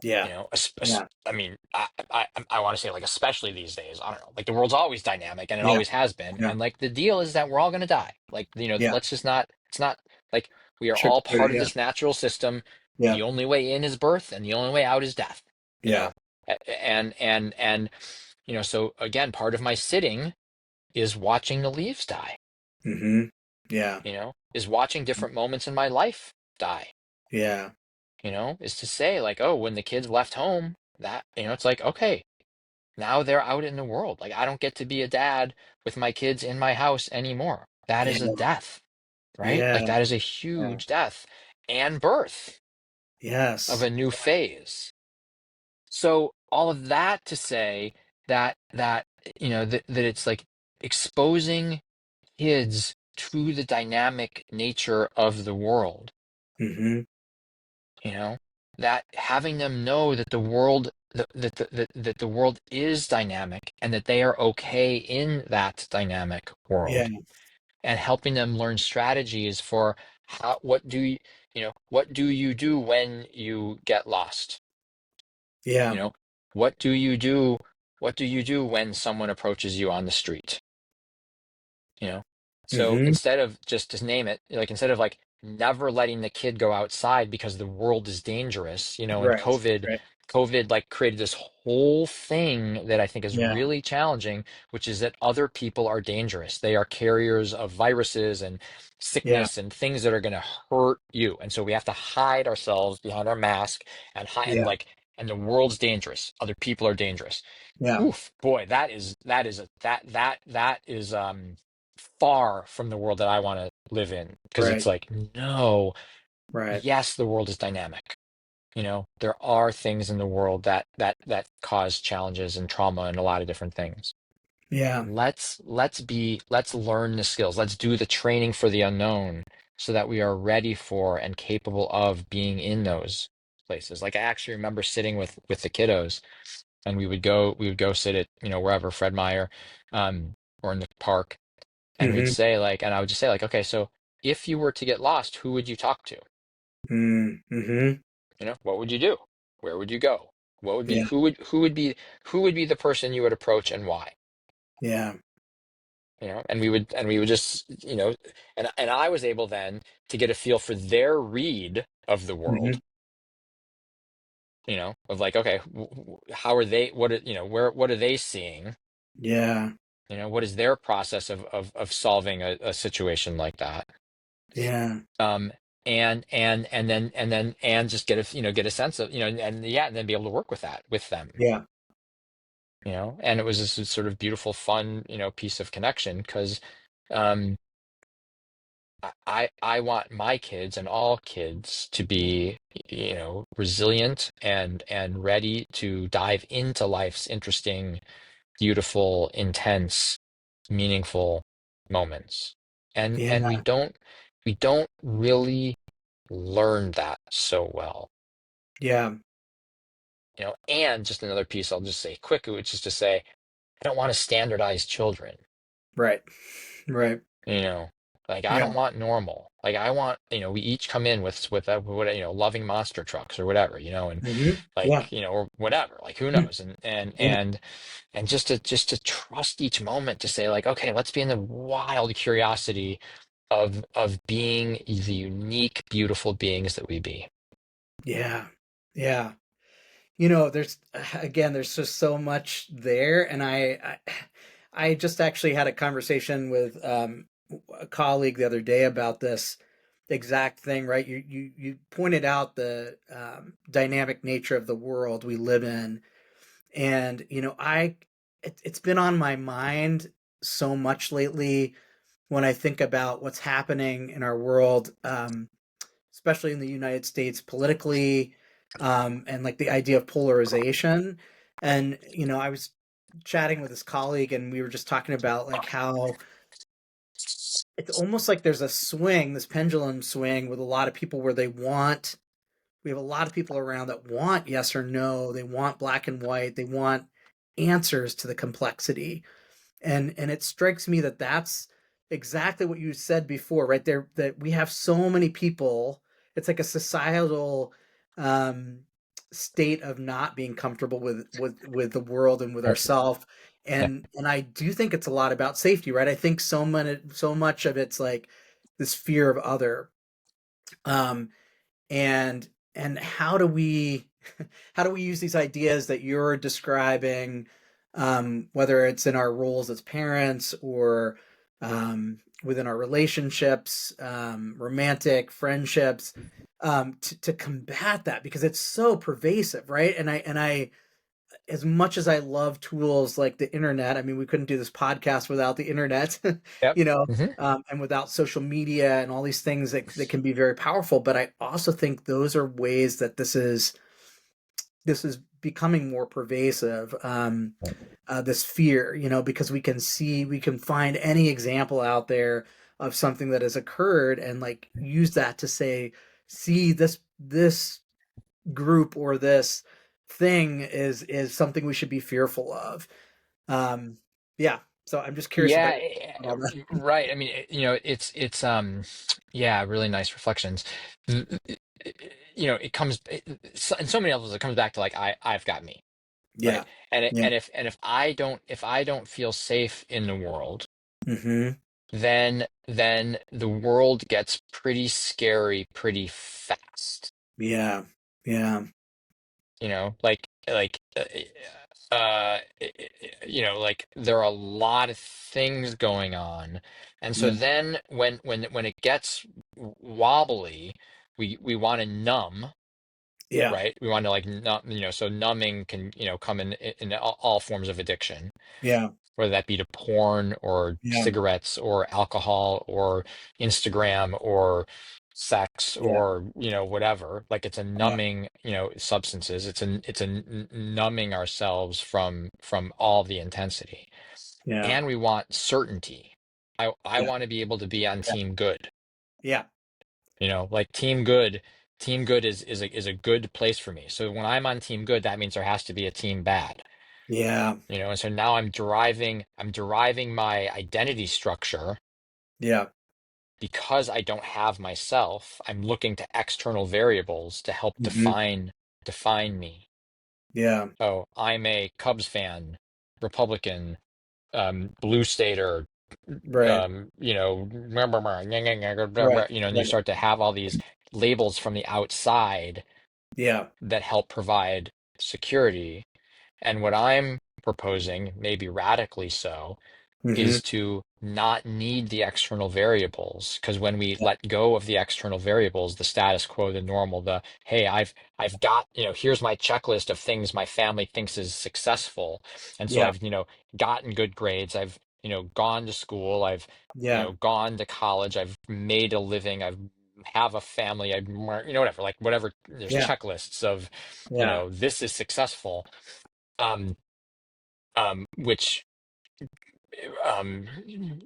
Yeah. Yeah. I mean, I want to say, like, especially these days. I don't know. Like, the world's always dynamic, and it Yeah. always has been. Yeah. And, like, the deal is that we're all going to die. Like, Yeah. let's just not. It's not like we are all Sugar. part of Yeah. this natural system. Yeah. The only way in is birth, and the only way out is death. You Yeah. know, and so again, part of my sitting is watching the leaves die. Hmm. Yeah. Is watching different moments in my life die. Yeah. Is to say, like, oh, when the kids left home, that, it's like, okay, now they're out in the world. Like, I don't get to be a dad with my kids in my house anymore. That is a Yeah. death, right? Yeah. Like, that is a Yeah. huge death and birth of Yes. a new phase. So all of that to say that that it's like exposing kids to the dynamic nature of the world, Hmm. you know, that having them know that the world that the world is dynamic, and that they are okay in that dynamic Yeah. world, and helping them learn strategies for what do you do when you get lost? Yeah. You know, what do you do? What do you do when someone approaches you on the street? you know so Hmm. instead of, just to name it, like, instead of, like, never letting the kid go outside because the world is dangerous, and Right. covid, like, created this whole thing that I think is Yeah. really challenging, which is that other people are dangerous. They are carriers of viruses and Yeah. sickness and things that are going to hurt you, and so we have to hide ourselves behind our mask, and hide, and, Yeah. like, and the world's dangerous, other people are dangerous. Yeah. Oof, boy, that is far from the world that I want to live in, because it's Right. like, no, Right. yes, the world is dynamic. There are things in the world that cause challenges and trauma and a lot of different things. Yeah. Let's learn the skills. Let's do the training for the unknown, so that we are ready for and capable of being in those places. Like I actually remember sitting with the kiddos, and we would go sit at, wherever, Fred Meyer, or in the park, and we'd Mm-hmm. say like, and I would just say like, okay, so if you were to get lost, who would you talk to? Mm-hmm. What would you do? Where would you go? What would be Yeah. who would be the person you would approach, and why? Yeah. And we would just, and I was able then to get a feel for their read of the Mm-hmm. world, of like, okay, how are they, what are they seeing? Yeah. What is their process of solving a situation like that? Yeah. Um, and just get a sense of, and yeah, and then be able to work with that with them. Yeah. And it was this sort of beautiful, fun, piece of connection, because um, I want my kids and all kids to be, resilient and ready to dive into life's interesting, beautiful, intense, meaningful moments. And Yeah. we don't really learn that so well. Yeah. And just another piece I'll just say quick, which is to say, I don't want to standardize children. Right. Right. You know, like I Yeah. don't want normal. Like I want, we each come in with a, what, loving monster trucks or whatever, and Mm-hmm. Yeah. like, or whatever, like who knows? And and Yeah. and and just to trust each moment to say like, okay, let's be in the wild curiosity of being the unique, beautiful beings that we be. Yeah. Yeah. There's again, there's just so much there, and I just actually had a conversation with a colleague the other day about this exact thing, right? You pointed out the dynamic nature of the world we live in, and it's been on my mind so much lately when I think about what's happening in our world, especially in the United States politically, and like the idea of polarization. And I was chatting with this colleague, and we were just talking about like how it's almost like there's a swing, this pendulum swing, with a lot of people where we have a lot of people around that want yes or no, they want black and white, they want answers to the complexity. And it strikes me that that's exactly what you said before, right there, that we have so many people. It's like a societal um state of not being comfortable with the world and with ourselves. And I do think it's a lot about safety, right? I think so much of it's like this fear of other. um and how do we how do we use these ideas that you're describing, whether it's in our roles as parents or within our relationships, romantic friendships, to combat that, because it's so pervasive, right? And I as much as I love tools like the internet, I mean, we couldn't do this podcast without the internet, Yep. you know, Hmm. and without social media and all these things that can be very powerful. But I also think those are ways that this is becoming more pervasive. This fear, because we can find any example out there of something that has occurred and like use that to say, see, this group or this thing is something we should be fearful of. Um, yeah. So I'm just curious about Yeah, all that. right. I mean, yeah, really nice reflections. It comes, in so many levels, it comes back to like, I've got me, right? Yeah. And it, Yeah. and if I don't feel safe in the world, Hmm. then the world gets pretty scary pretty fast. Yeah. Yeah. Like there are a lot of things going on, and so Yeah. then when it gets wobbly, we want to numb, Yeah. right? We want to like numb, so numbing can, come in all forms of addiction, Yeah. whether that be to porn or Yeah. cigarettes or alcohol or Instagram or sex Yeah. or, whatever. Like it's a Yeah. numbing, substances. It's a numbing ourselves from all the intensity. Yeah. And we want certainty. I Yeah. want to be able to be on team good. Yeah. Like team good. Team good is a good place for me. So when I'm on team good, that means there has to be a team bad. Yeah. And so now I'm deriving my identity structure Yeah. because I don't have myself. I'm looking to external variables to help Hmm. define me. Yeah. Oh, I'm a Cubs fan, Republican, blue stater, Right. Right. and you Right. start to have all these labels from the outside Yeah. that help provide security. And what I'm proposing, maybe radically so, Hmm. is to not need the external variables, because when we let go of the external variables, the status quo, the normal, the hey, I've got, here's my checklist of things my family thinks is successful, and so Yeah. I've, gotten good grades, I've, gone to school, I've, Yeah. gone to college, I've made a living, I've have a family, I, whatever, like whatever, there's Yeah. checklists of, Yeah. this is successful, um, which um,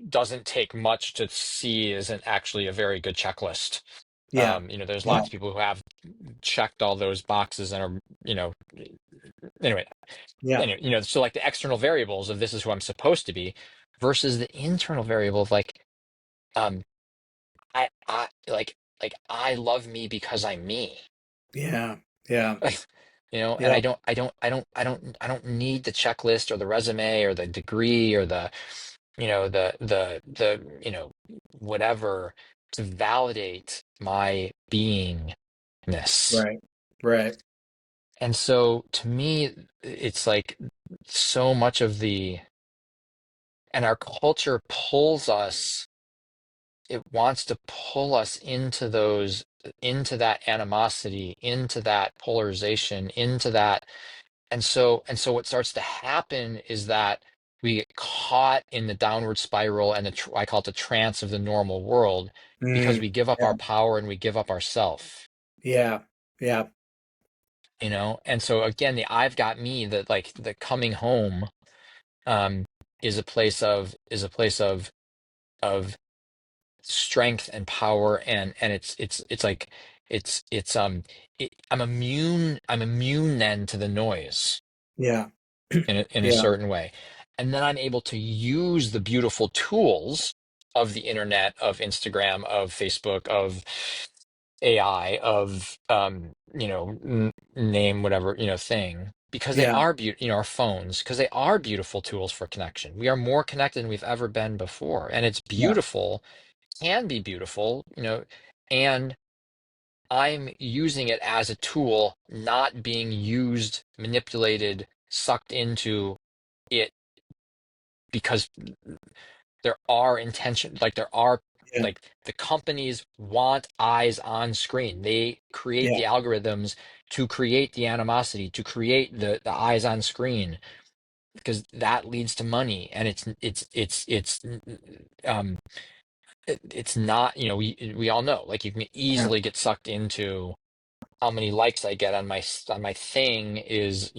doesn't take much to see isn't actually a very good checklist. Yeah. There's Yeah. lots of people who have checked all those boxes and are, anyway, Yeah. so like the external variables of this is who I'm supposed to be versus the internal variable of like, um, like I love me because I'm me. Yeah. Yeah. And Yeah. I don't need the checklist or the resume or the degree or the whatever to validate my beingness. Right. Right. And so to me, it's like so much of and our culture pulls us, it wants to pull us into that animosity, into that polarization, into that. And so what starts to happen is that we get caught in the downward spiral and I call it the trance of the normal world because Mm. we give up Yeah. our power and we give up ourself, Yeah. Yeah. And so again, the I've got me, that like the coming home, um, is a place of strength and power, and it's like I'm immune then to the noise Yeah. in a Yeah. certain way. And then I'm able to use the beautiful tools of the internet, of Instagram, of Facebook, of AI, of name whatever, thing, because they Yeah. are our phones, because they are beautiful tools for connection. We are more connected than we've ever been before, and it's Yeah. beautiful, can be beautiful, and I'm using it as a tool, not being used, manipulated, sucked into it, because there are intention, like there are, Yeah. like the companies want eyes on screen. They create Yeah. the algorithms to create the animosity, to create the eyes on screen, because that leads to money. And um it's not, we all know, like you can Yeah. easily get sucked into how many likes I get on my thing is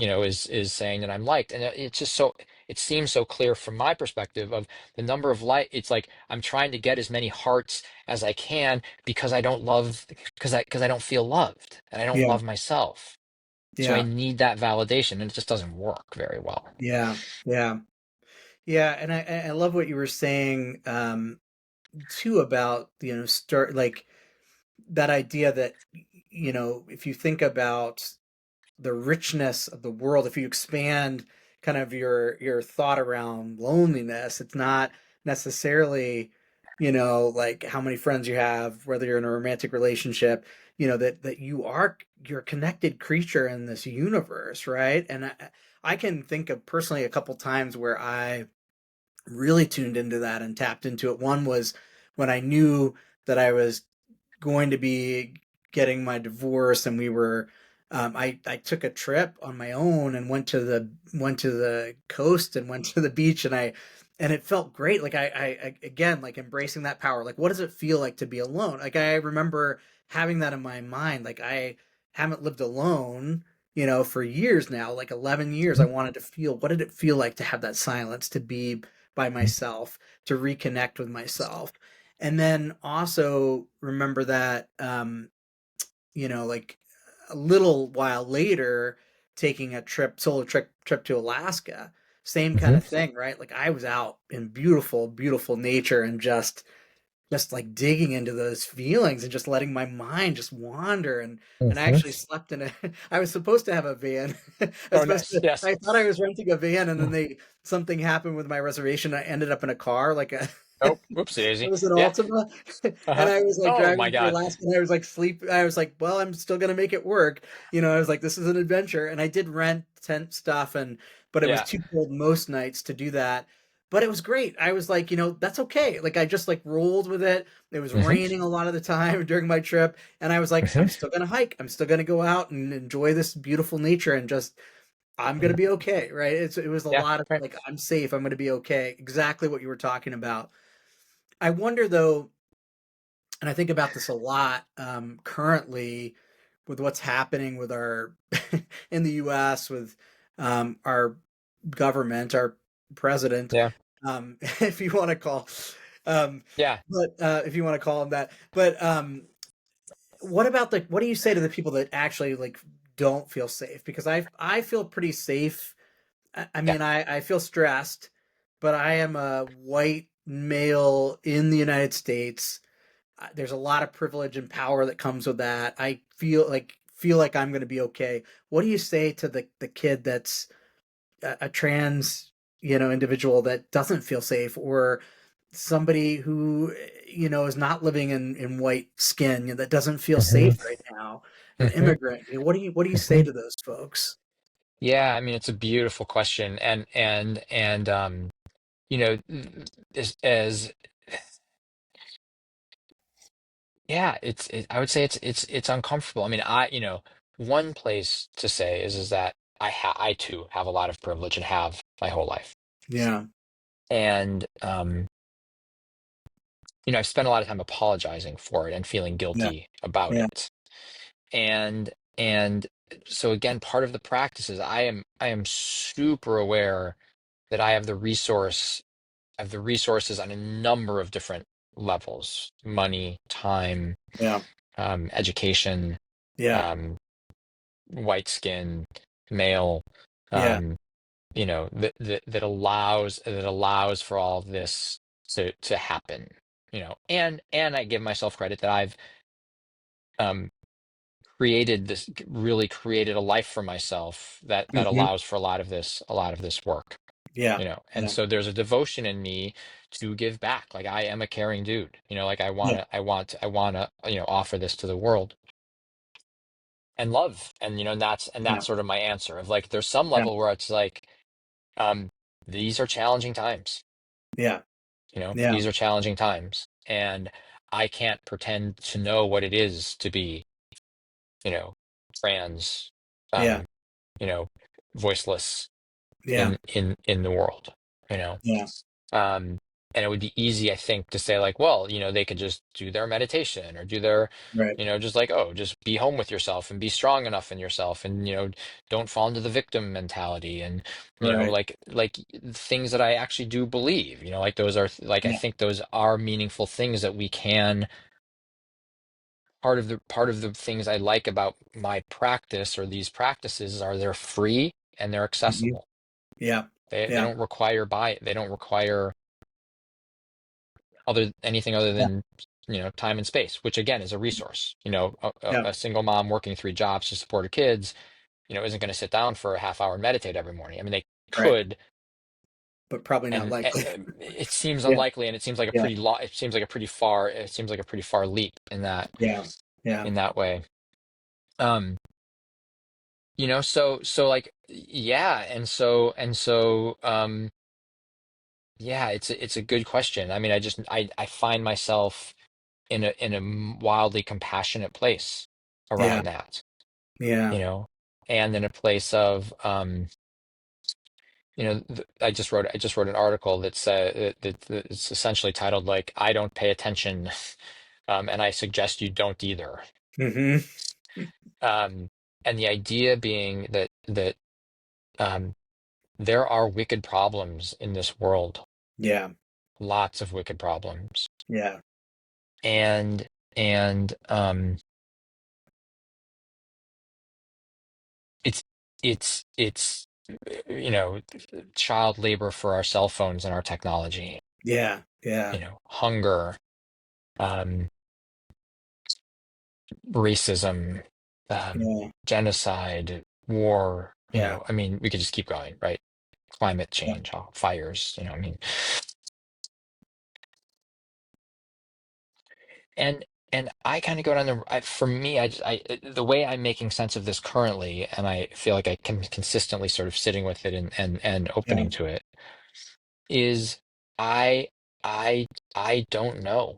saying that I'm liked. And it's just so, it seems so clear from my perspective of the number of like, it's like I'm trying to get as many hearts as I can because I don't love, because I don't feel loved and I don't Yeah. love myself. So I Yeah. need that validation, and it just doesn't work very well. Yeah. Yeah. Yeah. And I love what you were saying too about, start like that idea that, if you think about the richness of the world, if you expand kind of your thought around loneliness, it's not necessarily, like how many friends you have, whether you're in a romantic relationship, that you're a connected creature in this universe, right? And I can think of personally a couple times where I really tuned into that and tapped into it. One was when I knew that I was going to be getting my divorce, and we were I took a trip on my own and went to the coast and went to the beach, and it felt great. Like I again, like embracing that power. Like what does it feel like to be alone? Like I remember having that in my mind. Like I haven't lived alone, for years now, like 11 years. I wanted to feel, what did it feel like to have that silence, to be by myself, to reconnect with myself. And then also remember that like a little while later, taking a solo trip to Alaska, same kind Hmm. of thing, right? Like I was out in beautiful, beautiful nature and just like digging into those feelings and just letting my mind just wander, and I actually Hmm. slept in a I was supposed to have a van. Oh, nice. Yes. I thought I was renting a van, and then they something happened with my reservation. I ended up in a car, like a Oh, whoopsie it daisy. was an Yeah. Altima, and Uh-huh. I was like Oh my driving through God. Alaska, and I was like I was like, well, I'm still gonna make it work. I was like, this is an adventure, and I did rent tent stuff, but it was Yeah. too cold most nights to do that. But it was great. I was like, that's okay. Like I just like rolled with it. It was Hmm. raining a lot of the time during my trip, and I was like, I'm Hmm. still gonna hike. I'm still gonna go out and enjoy this beautiful nature, and just I'm gonna be okay, right? It was a Yeah. lot of Right. like, I'm safe. I'm gonna be okay. Exactly what you were talking about. I wonder though, and I think about this a lot currently with what's happening with our in the U.S. with our government, our president, Yeah. if you want to call, um, Yeah. but if you want to call him that. But what do you say to the people that actually like don't feel safe? Because I feel pretty safe. I Yeah. mean, I feel stressed, but I am a white male in the United States. There's a lot of privilege and power that comes with that. I feel like I'm going to be okay. What do you say to the kid that's a trans, individual that doesn't feel safe, or somebody who, is not living in white skin, that doesn't feel Hmm. safe right now, an Hmm. immigrant? What do you say Hmm. to those folks? Yeah. I mean, it's a beautiful question, and you know, as yeah, I would say it's uncomfortable. I mean, one place to say is that I too have a lot of privilege and have my whole life. Yeah, And I've spent a lot of time apologizing for it and feeling yeah, guilty about yeah, it. And and so again, part of the practice is I am super aware that I have the resources on a number of different levels: money, time, yeah, education, yeah, um, white skin, male, yeah, um, that allows for all of this to happen. And I give myself credit that I've um, really created a life for myself that hmm, allows for a lot of this work. yeah, And yeah, so there's a devotion in me to give back. Like I am a caring dude. Like yeah, I want to offer this to the world and love. And that's yeah, sort of my answer of like there's some yeah, level where it's like um these are challenging times. yeah, yeah, These are challenging times, and I can't pretend to know what it is to be, you know, trans, yeah, um, you know, voiceless yeah, in the world, you know. yeah, Um, and it would be easy, I think, to say like, well, they could just do their meditation or do their, right, just like, oh, just be home with yourself and be strong enough in yourself, and don't fall into the victim mentality, and right, like things that I actually do believe, like those are like I yeah, think those are meaningful things that we can. Part of the things I like about my practice or these practices are they're free and they're hmm, accessible. yeah, They yeah, don't require they don't require anything other yeah, than time and space, which again is a resource. A, a yeah, a single mom working 3 jobs to support her kids, isn't going to sit down for a half hour and meditate every morning. I mean, they right, could, but probably not and likely. it seems Yeah, unlikely, and it seems like yeah, it seems like a pretty far leap in that yeah, yeah, way. Um, so like yeah, yeah, it's a good question. I mean, I find myself in a wildly compassionate place yeah, around that, yeah, you know, and in a place of I just wrote an article that it's essentially titled like I don't pay attention, and I suggest you don't either. hmm, Um, and the idea being that um, there are wicked problems in this world, yeah, lots of wicked problems, yeah, and and it's you know, child labor for our cell phones and our technology, Yeah. Yeah. hunger, um, racism, Yeah. genocide, war, Yeah. I mean, we could just keep going, right? Climate Yeah. change, fires, I mean, and I kind of go down for me, the way I'm making sense of this currently, and I feel like I can consistently sort of sitting with it and Yeah. opening to it, is I I I don't know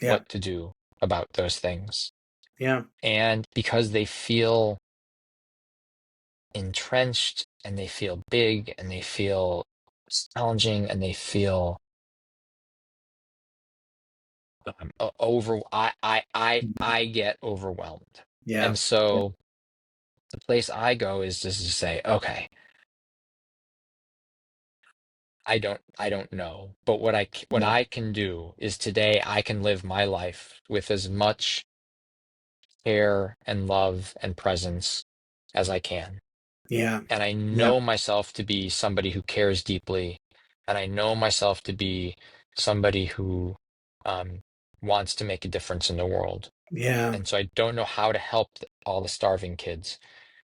Yeah. what to do about those things. Yeah. And because they feel entrenched and they feel big and they feel challenging and they feel over I get overwhelmed. Yeah. And so the place I go is just to say, okay, I don't know. But what Yeah. I can do is today I can live my life with as much care and love and presence as I can. Yeah. And I Yeah. know myself to be somebody who cares deeply, and I know myself to be somebody who um, wants to make a difference in the world. Yeah. And so I don't know how to help all the starving kids,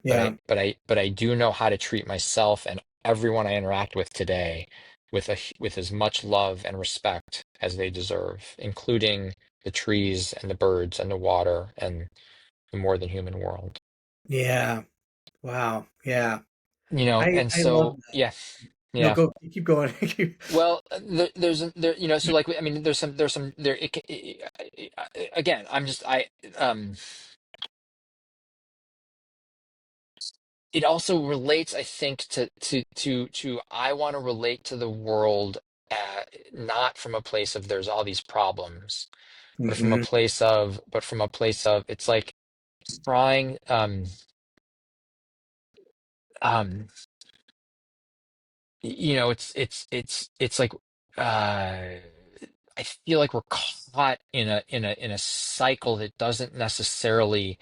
but Yeah. I do know how to treat myself and everyone I interact with today with as much love and respect as they deserve, including the trees and the birds and the water and the more than human world. Yeah. Wow. Yeah. I And I love so that. yeah, No, yeah. go keep going. Well, so like, I mean, there's some there. Again, um, it also relates, I think, I want to relate to the world, not from a place of there's all these problems, Hmm. but from a place of it's like trying, um, it's like, uh, I feel like we're caught in a cycle that doesn't necessarily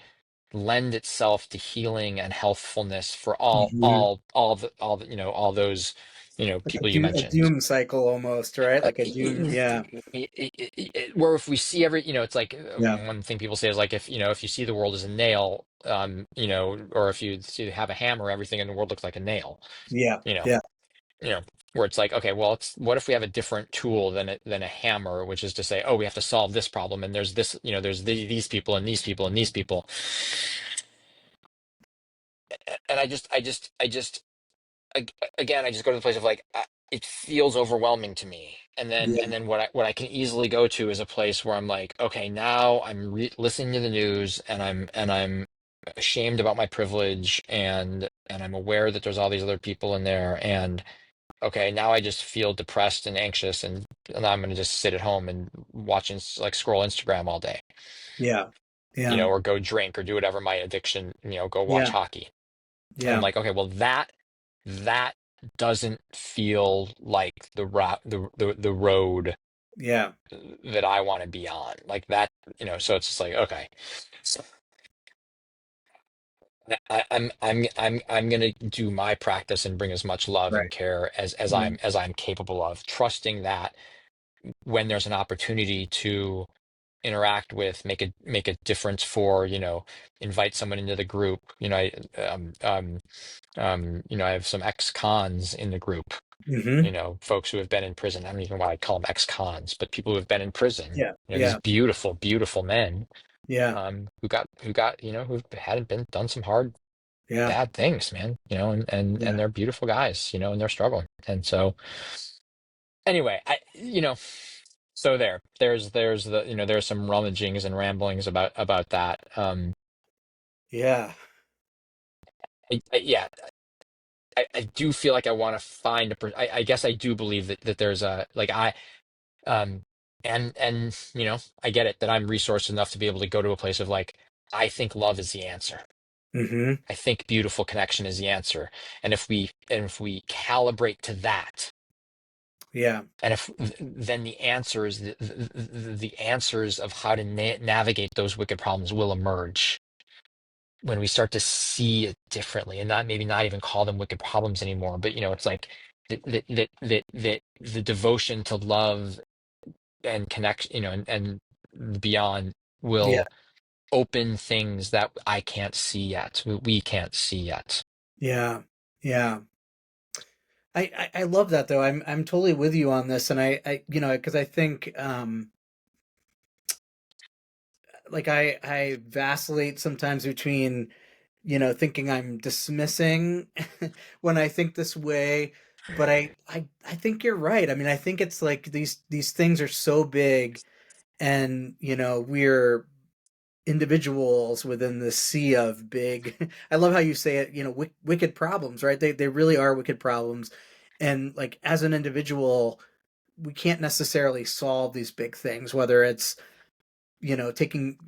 lend itself to healing and healthfulness for Hmm. all those Like people you a mentioned. doom cycle almost, right? Like a doom. Yeah. Where if we see it's like, Yeah. one thing people say is like, if you see the world as a nail, or if have a hammer, everything in the world looks like a nail, Yeah. you know Yeah. you know, where it's like, okay, well, what if we have a different tool than a hammer, which is to say, oh, we have to solve this problem, and there's this, there's these people and these people and these people, and again, I just go to the place of like, it feels overwhelming to me, Yeah. and then what I can easily go to is a place where I'm like, okay, now I'm listening to the news, and I'm ashamed about my privilege, and I'm aware that there's all these other people in there, and okay, now I just feel depressed and anxious, and I'm gonna just sit at home and watch and like scroll Instagram all day, Yeah. Yeah. or go drink or do whatever my addiction, go watch Yeah. hockey. And I'm Yeah. like, okay, well, that doesn't feel like the route the road Yeah. that I want to be on. Like that, so it's just like, okay. So I'm gonna do my practice and bring as much love and Right. care Yeah. as I'm capable of, trusting that when there's an opportunity to interact with, make a difference for, invite someone into the group. I have some ex-cons in the group, Hmm. folks who have been in prison. I don't even know why I call them ex-cons, but people who have been in prison, Yeah. these Yeah. beautiful, beautiful men, Yeah. who hadn't been done some hard, Yeah. bad things, man, and Yeah. they're beautiful guys, and they're struggling. And so anyway, so there's the, there's some rummagings and ramblings about that. Yeah. Yeah, I do feel like I want to find I guess I do believe that there's a like um and I get it that I'm resourced enough to be able to go to a place of like, I think love is the answer. Hmm. I think beautiful connection is the answer. And if we calibrate to that, Yeah. and if then the answers the answers of how to navigate those wicked problems will emerge. when we start to see it differently and not maybe not even call them wicked problems anymore, but it's like the devotion to love and connect, and beyond Yeah. will open things that I can't see yet, we can't see yet. Yeah. Yeah. I love that though. I'm totally with you on this, and because I think like I vacillate sometimes between thinking I'm dismissing when I think this way, but I think you're right. I mean, I think it's like these things are so big, and we're individuals within the sea of big. I love how you say it, wicked problems, right? They really are wicked problems. And like as an individual, we can't necessarily solve these big things, whether it's taking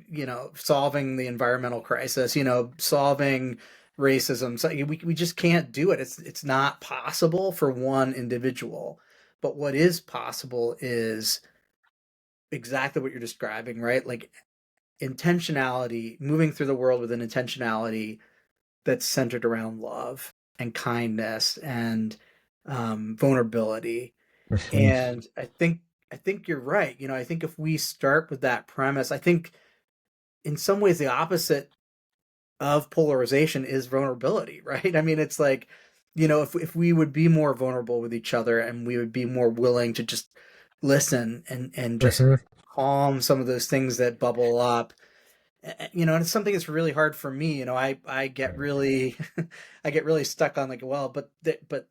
solving the environmental crisis, solving racism. So we just can't do it. It's not possible for one individual. But what is possible is exactly what you're describing, right? Like intentionality, moving through the world with an intentionality that's centered around love and kindness and vulnerability. Mhm. And I think you're right. I think if we start with that premise, I think in some ways the opposite of polarization is vulnerability, right? I mean, it's like, if we would be more vulnerable with each other and we would be more willing to just listen and just Mhm. calm some of those things that bubble up. And it's something that's really hard for me. I get really I get really stuck on like, well, but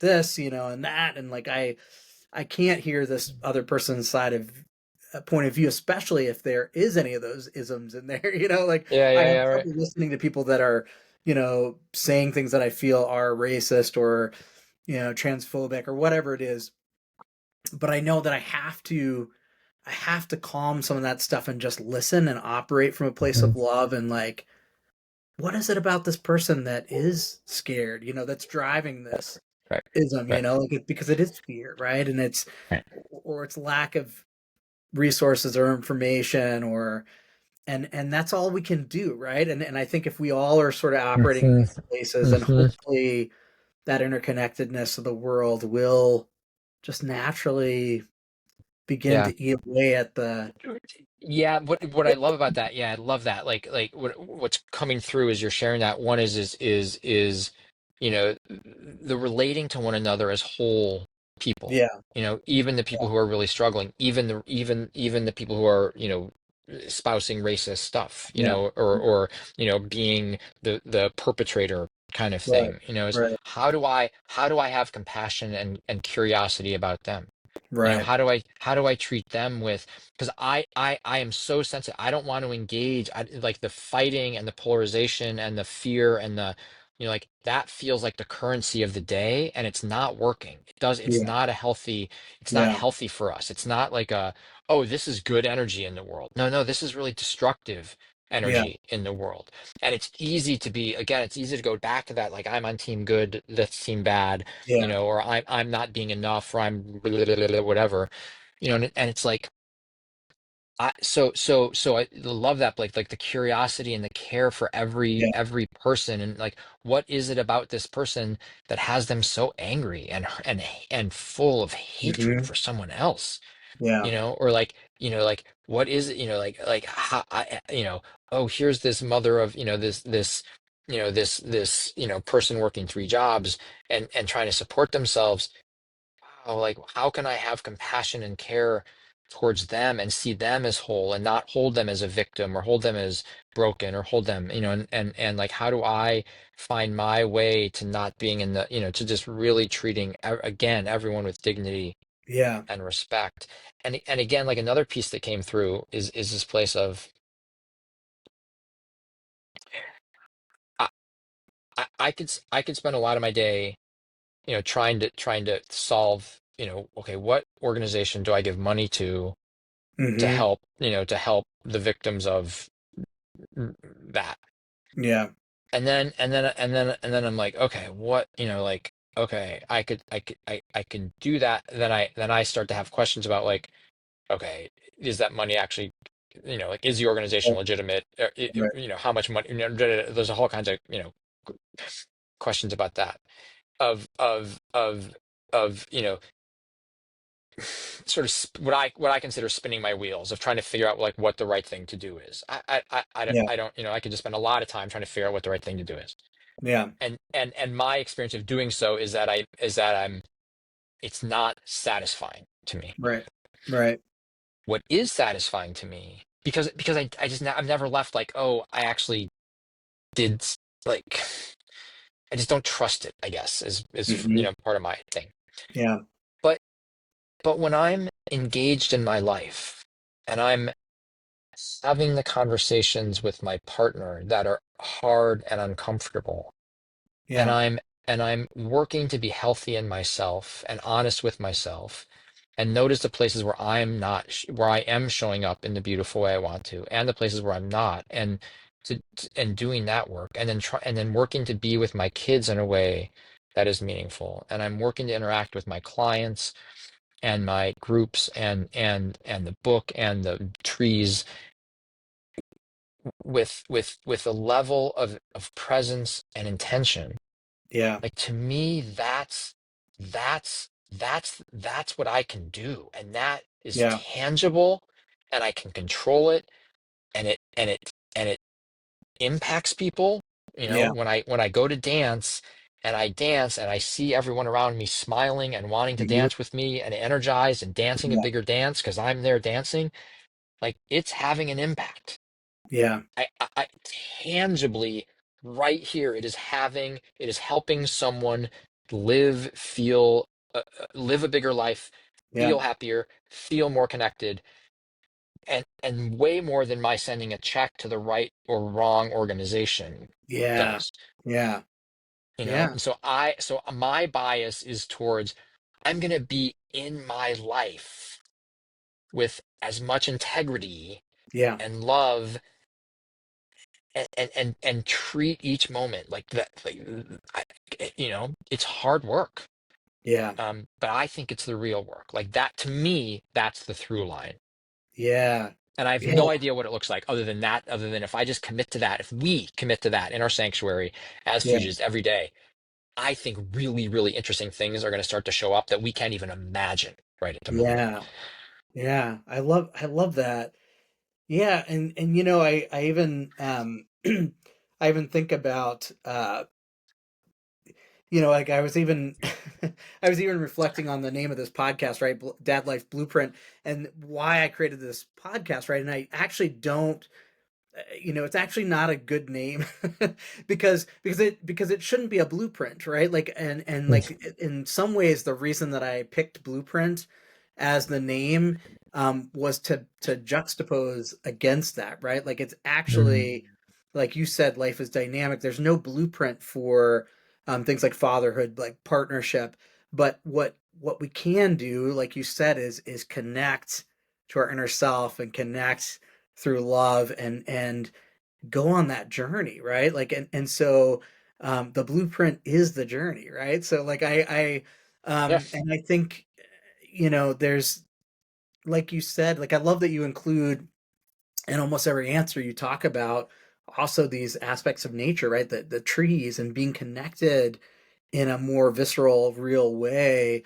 this, and that, and like I can't hear this other person's side of point of view, especially if there is any of those isms in there. Like Yeah, I yeah, have yeah, right. trouble listening to people that are, saying things that I feel are racist or, transphobic or whatever it is. But I know that I have to calm some of that stuff and just listen and operate from a place Mhm. of love and like, what is it about this person that is scared, that's driving this Right, ism, right, like because it is fear, right? And it's right. or it's lack of resources or information or and that's all we can do, right? And I think if we all are sort of operating in Mhm. these places, then Mhm. hopefully that interconnectedness of the world will just naturally begin Yeah. to eat away at the Yeah, what I love about that, yeah, I love that. Like what's coming through as you're sharing that one is the relating to one another as whole people. yeah, Even the people yeah, who are really struggling, even the people who are, espousing racist stuff, yeah, or being the perpetrator kind of right, thing, is right, how do I have compassion and curiosity about them? right, How do I treat them with, because I am so sensitive. I don't want to engage. Like the fighting and the polarization and the fear and the, like that feels like the currency of the day, and it's not working. It's yeah, not a healthy, it's not yeah, healthy for us. It's not like oh, this is good energy in the world. No, no, this is really destructive yeah, energy in the world. And it's easy to be, again, it's easy to go back to that, like I'm on team good, that's team bad, yeah, or I'm not being enough, or I'm whatever, and it's like so I love that, like the curiosity and the care for every yeah, every person, and like what is it about this person that has them so angry and full of hatred hmm, for someone else, yeah, or like what is it, like how oh, here's this mother of, this person working three jobs and trying to support themselves. Oh, like how can I have compassion and care towards them and see them as whole and not hold them as a victim or hold them as broken or hold them, and like how do I find my way to not being in the, to just really treating again everyone with dignity yeah, and respect. And again, like another piece that came through is this place of I, I could spend a lot of my day, trying to solve, okay, what organization do I give money to hmm, help the victims of that. yeah, And then I'm like, okay, what, like, okay, I can do that. Then I start to have questions about, like, okay, is that money actually like is the organization Right. legitimate? Right. How much money? There's a whole kinds of questions about that of sort of what I consider spinning my wheels of trying to figure out like what the right thing to do is. Yeah. I don't I could just spend a lot of time trying to figure out what the right thing to do is. Yeah. And my experience of doing so is that I'm it's not satisfying to me. Right. Right. What is satisfying to me, because I've never left like, oh, I actually did like, I just don't trust it, I guess, is Hmm. part of my thing. Yeah. But when I'm engaged in my life and I'm having the conversations with my partner that are hard and uncomfortable, and Yeah. I'm working to be healthy in myself and honest with myself, and notice the places where I'm not where I am showing up in the beautiful way I want to, and the places where I'm not, and and doing that work, and then working to be with my kids in a way that is meaningful, and I'm working to interact with my clients and my groups and the book and the trees with a level of presence and intention. Yeah. Like, to me, that's what I can do, and that is Yeah. tangible, and I can control it, and it impacts people. Yeah. When I go to dance and I dance and I see everyone around me smiling and wanting to Hmm. dance with me and energized and dancing a Yeah. bigger dance because I'm there dancing, like, it's having an impact. Yeah. I tangibly, right here, it is helping someone live a bigger life, Yeah. feel happier, feel more connected, and way more than my sending a check to the right or wrong organization Yeah. does. Yeah. Yeah. And so my bias is towards, I'm going to be in my life with as much integrity Yeah. and love, and treat each moment like that. Like, it's hard work, Yeah. but I think it's the real work. Like, that, to me, that's the through line. Yeah. And I have Yeah. no idea what it looks like other than that, other than if I just commit to that, if we commit to that in our sanctuary as Yeah. fugitives every day, I think really, really interesting things are going to start to show up that we can't even imagine right at the moment. Yeah. Yeah. I love that. Yeah, and I even I even think about like I was even I was even reflecting on the name of this podcast, right? Dad Life Blueprint, and why I created this podcast, right? And I actually don't it's actually not a good name because it shouldn't be a blueprint, right? Like, and like in some ways the reason that I picked blueprint as the name was to juxtapose against that, right? Like, it's Mm. actually, like you said, life is dynamic. There's no blueprint for things like fatherhood, like partnership, but what we can do, like you said, is connect to our inner self and connect through love and go on that journey, right? Like, and so the blueprint is the journey, right? So like Yeah. and I think there's, like you said, like I love that you include in almost every answer you talk about also these aspects of nature, right? The trees and being connected in a more visceral, real way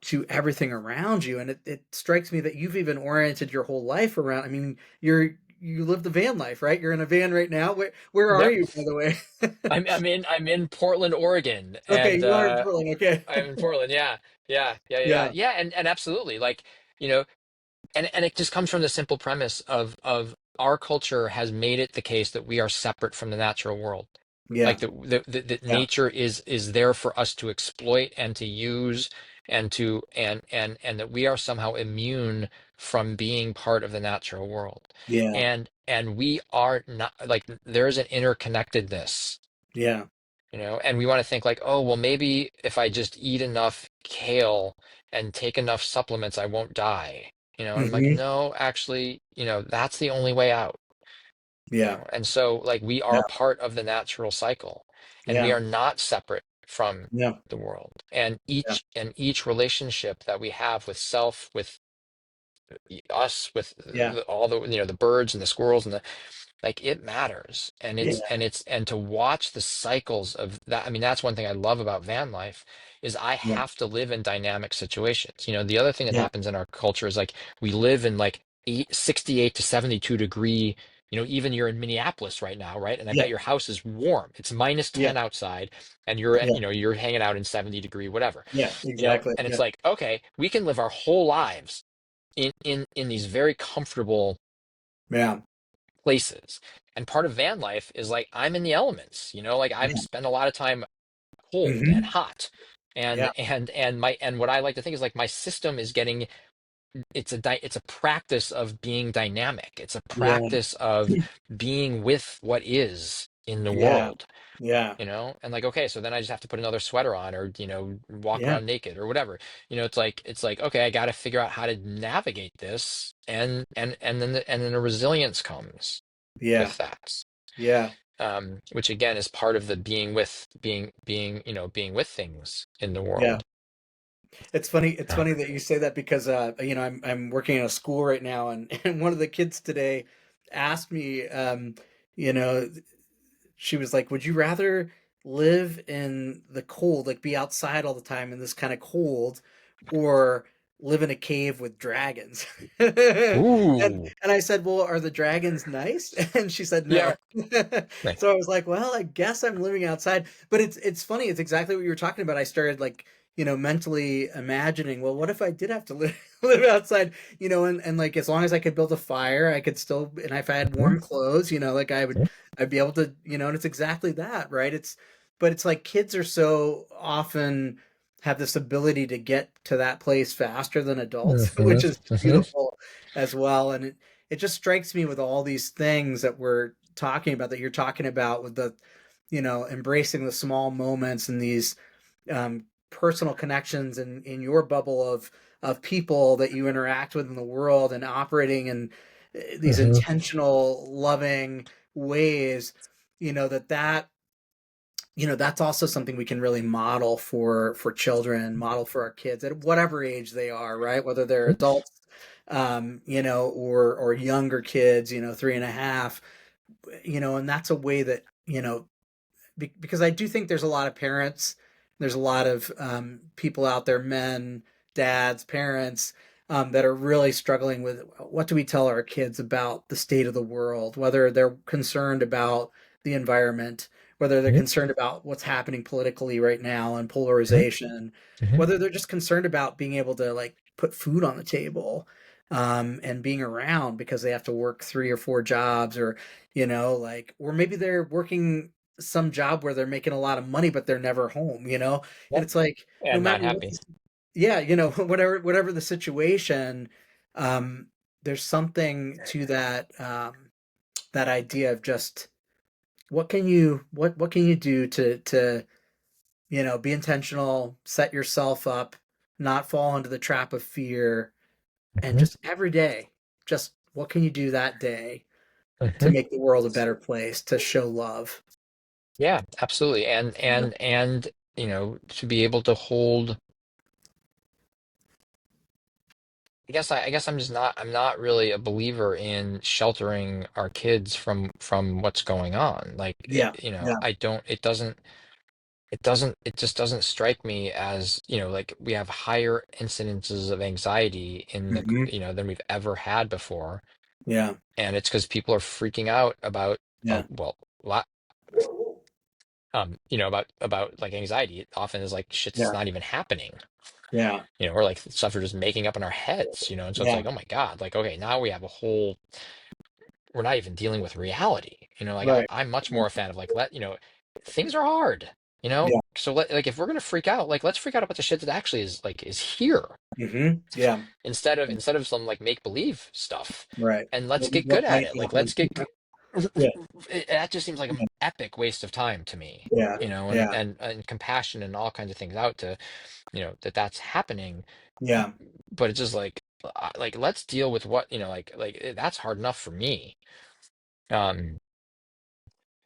to everything around you. And it strikes me that you've even oriented your whole life around, I mean, you live the van life, right? You're in a van right now. Where are Yep. you, by the way? I'm in Portland, Oregon, Okay, and you are in Portland. Okay. I'm in Portland. Yeah, yeah, yeah, yeah, Yeah. yeah, and absolutely, like, you know, and it just comes from the simple premise of our culture has made it the case that we are separate from the natural world. Like, Yeah. the Yeah. nature is there for us to exploit and to use, and that we are somehow immune from being part of the natural world. Yeah. And we are not, like, there's an interconnectedness, Yeah. and we want to think like, oh, well, maybe if I just eat enough kale and take enough supplements, I won't die. And I'm like, Hmm. no, actually, that's the only way out. Yeah. And so, like, we Yeah. are part of the natural cycle, and we Yeah. are not separate from Yeah. the world. And Yeah. each relationship that we have with self, with us with Yeah. all the, the birds and the squirrels and the, like, it matters. And Yeah. and to watch the cycles of that. I mean, that's one thing I love about van life, is I Yeah. have to live in dynamic situations. The other thing that Yeah. happens in our culture is, like, we live in like 68 to 72 degree, even you're in Minneapolis right now, right? And I Yeah. bet your house is warm. It's minus Yeah. 10 outside, and you're Yeah. you're hanging out in 70-degree whatever. Yeah. Exactly. And it's Yeah. like, okay, we can live our whole lives in these very comfortable Yeah. places. And part of van life is, like, I'm in the elements, like, I'm Yeah. spend a lot of time cold and Hmm. hot. Yeah. And what I like to think is, like, my system is getting, it's a practice of being dynamic. It's a Yeah. practice of being with what is in the Yeah. world. Yeah. And, like, okay, so then I just have to put another sweater on, or walk Yeah. around naked or whatever. It's like, okay, I got to figure out how to navigate this, and then the resilience comes Yeah. with that. Yeah. Which again is part of the being with things in the Yeah. world. It's funny. It's Um, funny that you say that because I'm working in a school right now, and and one of the kids today asked me, you know, she was like, "Would you rather live in the cold, like be outside all the time in this kind of cold, or live in a cave with dragons?" And I said, "Well, are the dragons nice?" And she said, yeah, "No." right. So I was like, "Well, I guess I'm living outside." But it's funny. It's exactly what you were talking about. I started like mentally imagining, well, what if I did have to live live outside, and like as long as I could build a fire, I could still, and if I had Mhm, warm clothes, like I'd be able to, and it's exactly that, right? But it's like kids are so often have this ability to get to that place faster than adults, mhm, which is mhm, beautiful as well. And it just strikes me with all these things that we're talking about, that you're talking about with the, embracing the small moments and these personal connections in your bubble of people that you interact with in the world, and operating in these mhm, intentional, loving ways, that that's also something we can really model for children, model for our kids at whatever age they are, right? Whether they're adults, or younger kids, 3.5, and that's a way that, because I do think there's a lot of parents, there's a lot of people out there, men, dads, parents, that are really struggling with what do we tell our kids about the state of the world, whether they're concerned about the environment, whether they're mhm, concerned about what's happening politically right now and mhm, polarization, mhm. whether they're just concerned about being able to like put food on the table, and being around because they have to work 3 or 4 jobs, or like, or maybe they're working some job where they're making a lot of money but they're never home, and Yep. it's like no And not matter what happy. yeah, whatever the situation, um there's something to that idea of just what can you do to be intentional, set yourself up, not fall into the trap of fear, and Mhm, just every day, just what can you do that day to mhm. make the world a better place, to show love. Yeah, absolutely. And Yeah. and and to be able to hold, I guess I'm not really a believer in sheltering our kids from what's going on. Like, Yeah. Yeah. I don't, it just doesn't strike me as, like, we have higher incidences of anxiety Hmm. than we've ever had before. Yeah. And it's because people are freaking out about, Yeah. well, lot, about like anxiety. It often is like shit's Yeah. not even happening, Yeah. or like stuff we're just making up in our heads, and so it's Yeah. like, oh my God, like, okay, now we have a whole, we're not even dealing with reality. Like, Right. I'm much more a fan of, like, things are hard, Yeah. so like, if we're gonna freak out, like, let's freak out about the shit that actually is here, Hmm. Yeah. instead of some like make believe stuff, Right. and let's get What good at might it. Like, happen. let's get Yeah. that just seems like an Yeah. epic waste of time to me, Yeah. and Yeah. compassion and all kinds of things out to, that's happening. Yeah. But it's just like, let's deal with what, that's hard enough for me. um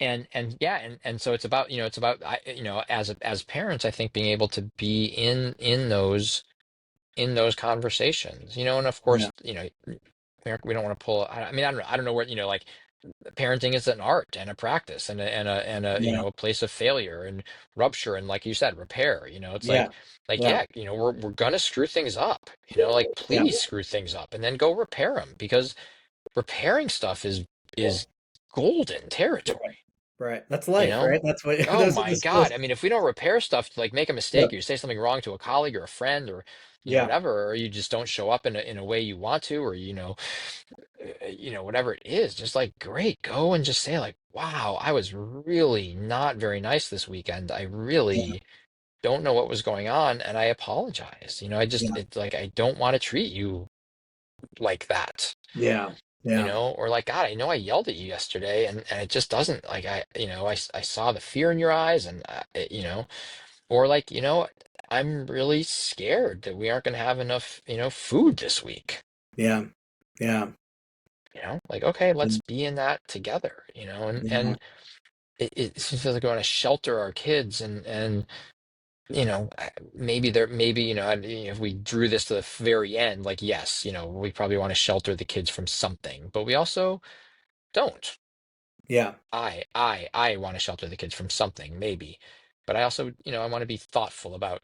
and yeah, and so it's about, as parents, I think being able to be in those in those conversations, and of Yeah. course, we don't want to pull, I mean, I don't know where, like parenting is an art and a practice and a Yeah. a place of failure and rupture and, like you said, repair. It's Yeah. like Yeah. yeah, we're gonna screw things up, like Yeah. please screw things up and then go repair them, because repairing stuff is golden territory. Right. That's you life, know right? That's what oh those are my the skills. God, I mean, if we don't repair stuff, like make a Yeah. mistake, or you say something wrong to a colleague or a friend, or Yeah. whatever, or you just don't show up in a way you want to, or whatever it is, just like, great, go and just say, like, wow, I was really not very nice this weekend. I Yeah. really don't know what was going on, and I apologize. Yeah. It's like, I don't want to treat you like that. Yeah. Yeah. Or like, God, I know I yelled at you yesterday, and it just doesn't, like, I saw the fear in your eyes, and or like, I'm really scared that we aren't going to have enough, food this week. Yeah. Yeah. Like, okay, let's be in that together, Yeah. and it seems like we want to shelter our kids, and maybe if we drew this to the very end, like, yes, we probably want to shelter the kids from something, but we also don't. Yeah. I want to shelter the kids from something, maybe, but I also, I want to be thoughtful about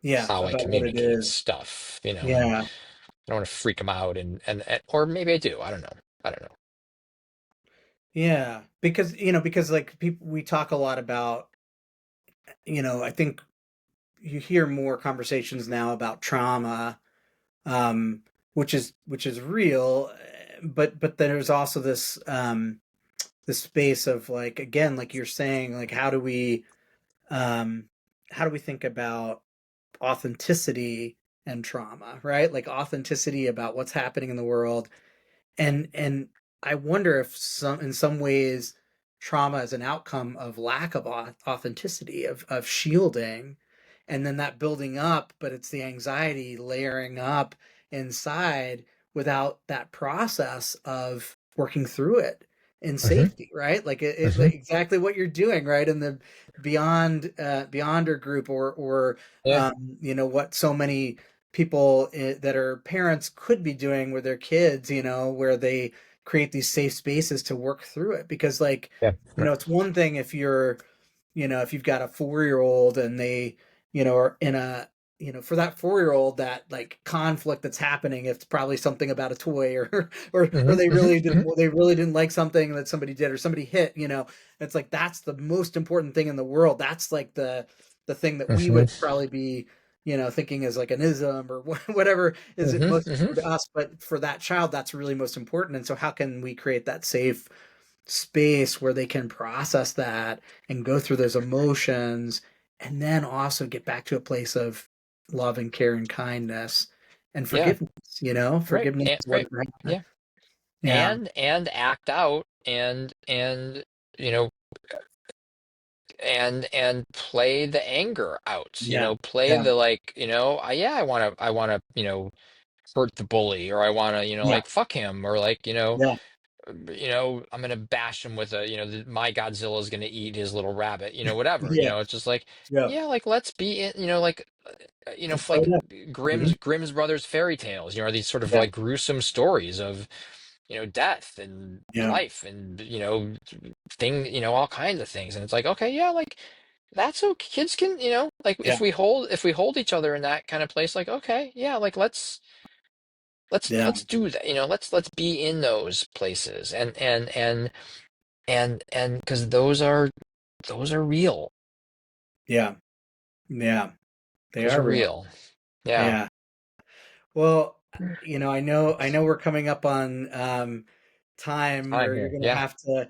Yeah. how I About what it communicate is. stuff, and Yeah. I don't want to freak them out, and or maybe I do. I don't know. I don't know. Yeah. Because like people, we talk a lot about, I think you hear more conversations now about trauma, um, which is real, but there's also this space of, like, again, like you're saying, like um how do we think about authenticity and trauma, right? Like authenticity about what's happening in the world, and I wonder if in some ways trauma is an outcome of lack of authenticity, of shielding, and then that building up, but it's the anxiety layering up inside without that process of working through it in Hmm. safety, right? Hmm. Like exactly what you're doing, right? In the beyonder group, or Yeah. what so many people that are parents could be doing with their kids, where they create these safe spaces to work through it. Because, like, Yeah. Right. it's one thing if if you've got a 4-year old and they, are in a, for that 4-year old, that like conflict that's happening, it's probably something about a toy, or Hmm. Hmm. Hmm. they really didn't like something that somebody did, or somebody hit, it's like that's the most important thing in the world. That's like the thing that we would Hmm. probably be, thinking is like an ism, or whatever is it Hmm. most Hmm. important to us, but for that child that's really most important. And so how can we create that safe space where they can process that and go through those emotions, and then also get back to a place of love and care and kindness and Yeah. forgiveness, Right. forgiveness of Right. whatever happened. Yeah. Yeah. And act out, and you know and play the anger out. Yeah. Play Yeah. the, like, yeah, I want to hurt the bully, or I want to, Yeah. like, fuck him, or like, Yeah. I'm gonna bash him with my Godzilla is gonna eat his little rabbit, whatever. Yeah. It's just like, Yeah. yeah, like, let's be in, like, Oh, like yeah. Grimm's Mhm. Grimm's brothers fairy tales, are these sort of Yeah. like gruesome stories of, death and Yeah. life, and, all kinds of things. And it's like, okay, yeah, like, that's okay. Kids can, like, Yeah. if we hold each other in that kind of place, like, okay, yeah, like, Yeah. let's do that, let's be in those places, and because those are real. Yeah. Yeah. They Those are are real. real. Yeah. Yeah. Well, I know we're coming up on time Time where you're here. going to Yeah. have to,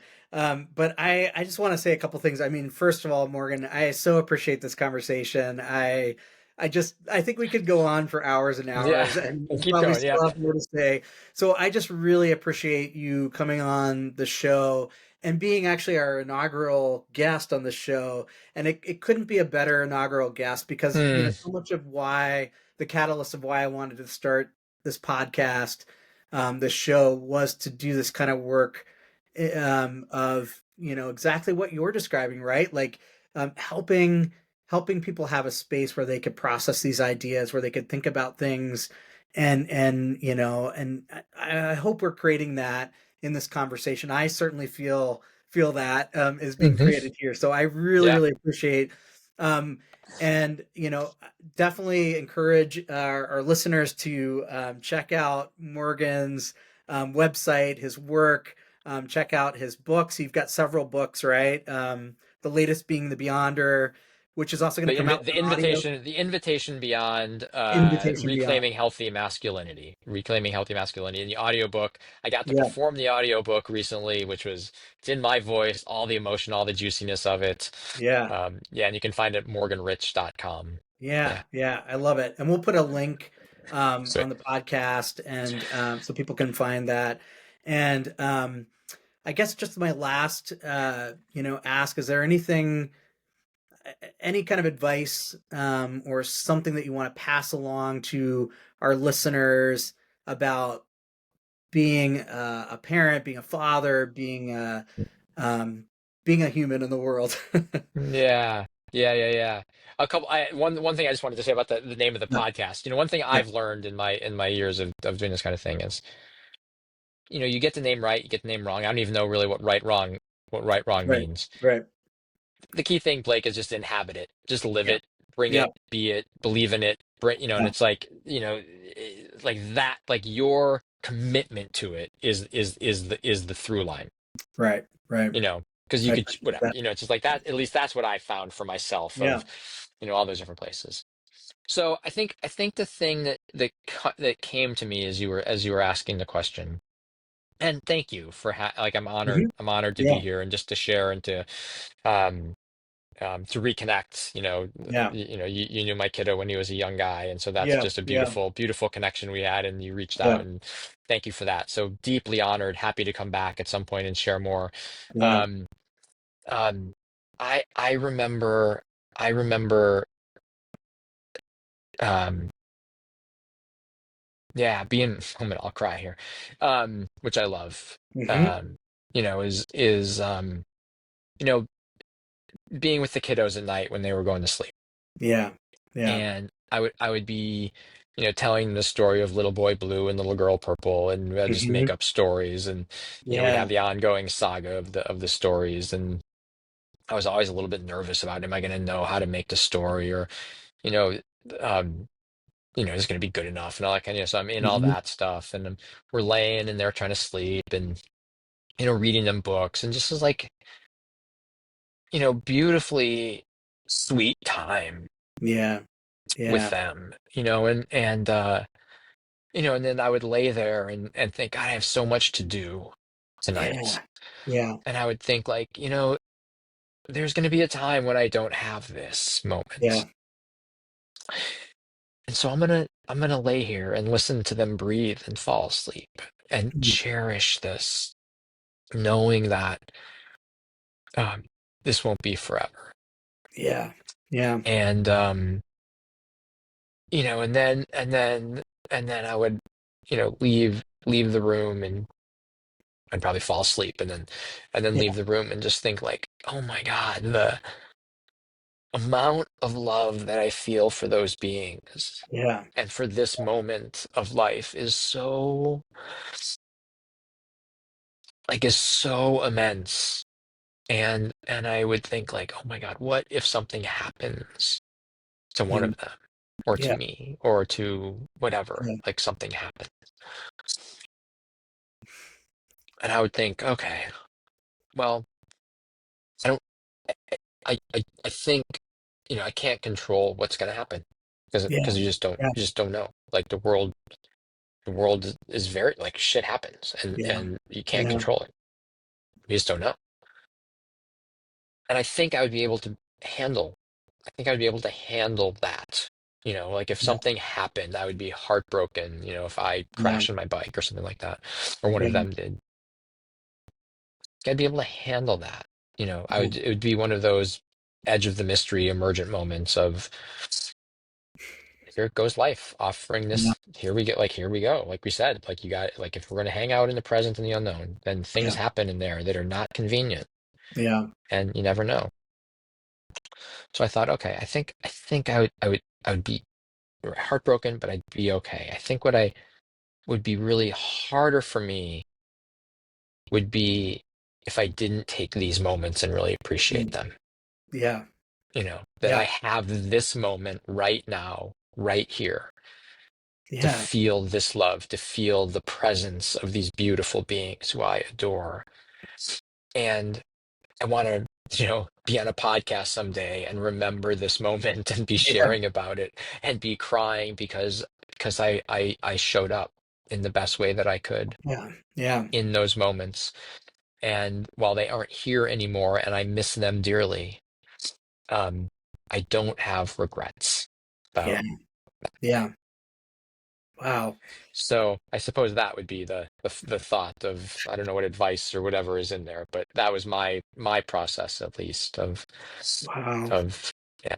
but I just want to say a couple things. I mean, first of all, Morgan, I so appreciate this conversation. I think we could go on for hours and Yeah. hours, and Keep probably going. Yeah. still have more to say. So I just really appreciate you coming on the show and being actually our inaugural guest on the show. And it couldn't be a better inaugural guest, because, Hmm. so much of why the catalyst of why I wanted to start this podcast, this show, was to do this kind of work, of, exactly what you're describing, right? Like, helping helping people have a space where they could process these ideas, where they could think about things, and you know, and I hope we're creating that in this conversation. I certainly feel that is being Hmm. created here. So I really, Yeah. really appreciate um, and you know, definitely encourage our listeners to check out Morgan's website, his work. Check out his books. You've got several books, right? The latest being The Beyonder, which is also going to come out with an audio The invitation beyond invitation beyond. reclaiming healthy masculinity in the audiobook. I got to Yeah, perform the audiobook recently, which was, it's in my voice, all the emotion, all the juiciness of it. yeah, Yeah, and you can find it at morganrich.com. yeah, Yeah. yeah. I love it. And we'll put a link Sweet. on the podcast, and so people can find that. And I guess just my last, you know, ask: is there anything, any kind of advice or something that you want to pass along to our listeners about being a parent, being a father, um, being a human in the world? Yeah. Yeah. One thing I just wanted to say about the name of the Yeah, podcast. One thing yeah, I've learned in my years of doing this kind of thing is, you get the name right, you get the name wrong. I don't even know really what right wrong right, means. right. The key thing, Blake, is just inhabit it, just live Yeah, it, bring yeah, it, be it, believe in it, and yeah, it's like, like that, like your commitment to it is the through line, right, right. because you I could, appreciate whatever, that. it's just like that. At least that's what I found for myself Yeah. of, all those different places. So I think the thing that came to me as you were asking the question, and thank you for like Hmm. I'm honored to be Yeah, here and just to share and um to reconnect. yeah, You knew my kiddo when he was a young guy, and so that's yeah, just a yeah, beautiful, beautiful connection we had, and you reached yeah, out, and thank you for that. So deeply honored, happy to come back at some point and share more. yeah. Um, um, I remember, um, yeah, being, I'll cry here, which I love. Hmm. Um, is you know, being with the kiddos at night when they were going to sleep. Yeah, yeah. And I would be, telling the story of little boy blue and little girl purple, and I'd just make Hmm. up stories, and we'd Yeah. have the ongoing saga of the stories, and I was always a little bit nervous about, am I going to know how to make the story, or you know um is it going to be good enough, and all that kind of, so I'm in all Hmm. that stuff, and we're laying and they're trying to sleep, and reading them books, and just as like, beautifully sweet time Yeah, with yeah, them, and then I would lay there and think, God, I have so much to do tonight. yeah, yeah, And I would think, like, there's going to be a time when I don't have this yeah. moment. And so I'm going to lay here and listen to them breathe and fall asleep and Mm. cherish this, knowing that um, this won't be forever. Yeah, yeah, And and then I would, leave the room, and I'd probably fall asleep, and then yeah, leave the room and just think, like, oh my God, the amount of love that I feel for those beings yeah, and for this moment of life is so immense. And I would think, like, oh my God, what if something happens to one yeah, of them, or to yeah, me, or to whatever, yeah, like something happened. And I would think, okay, well, I don't I think, I can't control what's going to happen, because yeah, yeah, you just don't know. Like, the world is very, like, shit happens, yeah, and you can't yeah, control it. You just don't know. And I think I would be able to handle I think I'd be able to handle that. Like, if yeah, something happened, I would be heartbroken, if I yeah, crashed on my bike or something like that, or one of yeah, them did. I'd be able to handle that. yeah, It would be one of those edge of the mystery emergent moments of, here goes life offering yeah, this, here we get, like, here we go, like we said, like, you got, like, if we're going to hang out in the present and the unknown, then things yeah, happen in there that are not convenient, yeah, and you never know. So I thought, okay, I would be heartbroken, but I'd be okay. I think what I would be really harder for me would be if I didn't take these moments and really appreciate Mm. them. Yeah. That Yeah. I have this moment right now, right here, to Yeah. feel this love, to feel the presence of these beautiful beings who I adore. And I want to, be on a podcast someday and remember this moment and be Yeah. sharing about it and be crying because I showed up in the best way that I could Yeah. Yeah. in those moments. And while they aren't here anymore and I miss them dearly, um, I don't have regrets Yeah. about. Yeah. Wow. So I suppose that would be the thought of, I don't know what advice or whatever is in there, but that was my process at least Wow. of yeah.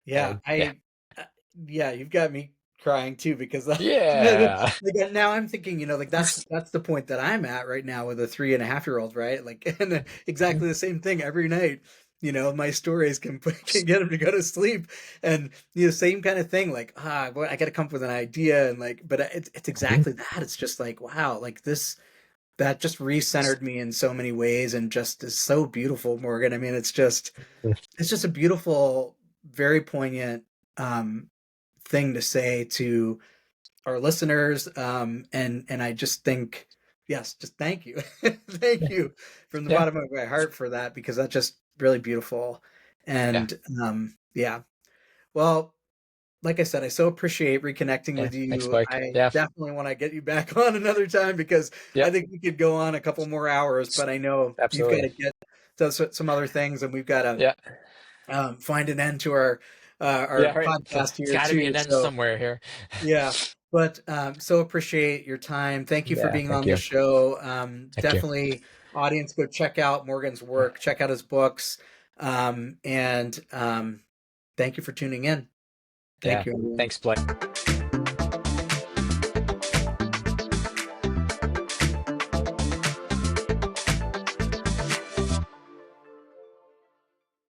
Yeah, Yeah. uh, yeah, you've got me crying too because Yeah. like now I'm thinking, like that's the point that I'm at right now with a 3.5-year-old, right? Like, and exactly the same thing every night. My stories can get him to go to sleep, and same kind of thing. Like, boy, I got to come up with an idea, and like, but it's Mhm. exactly that. It's just like, wow, like this that just recentered me in so many ways, and just is so beautiful, Morgan. I mean, it's just a beautiful, very poignant um, thing to say to our listeners. And I just think, yes, just thank you, thank you from the Yeah. bottom of my heart for that, because that's just really beautiful. Yeah. And yeah, well, like I said, I so appreciate reconnecting Yeah. with Thanks, you. Mike. I Yeah. definitely want to get you back on another time because I Yep. think we could go on a couple more hours, but I know you've got Absolutely. to get to some other things, and we've got to Yeah. find an end to our Yeah. Right. podcast It's here got to be too. an end So somewhere here. yeah, but so appreciate your time. Thank you for Yeah. being Thank on the you. show. Thank you. Definitely, audience, go check out Morgan's work, check out his books, and thank you for tuning in. Thank Yeah. you, everyone. Thanks, Blake.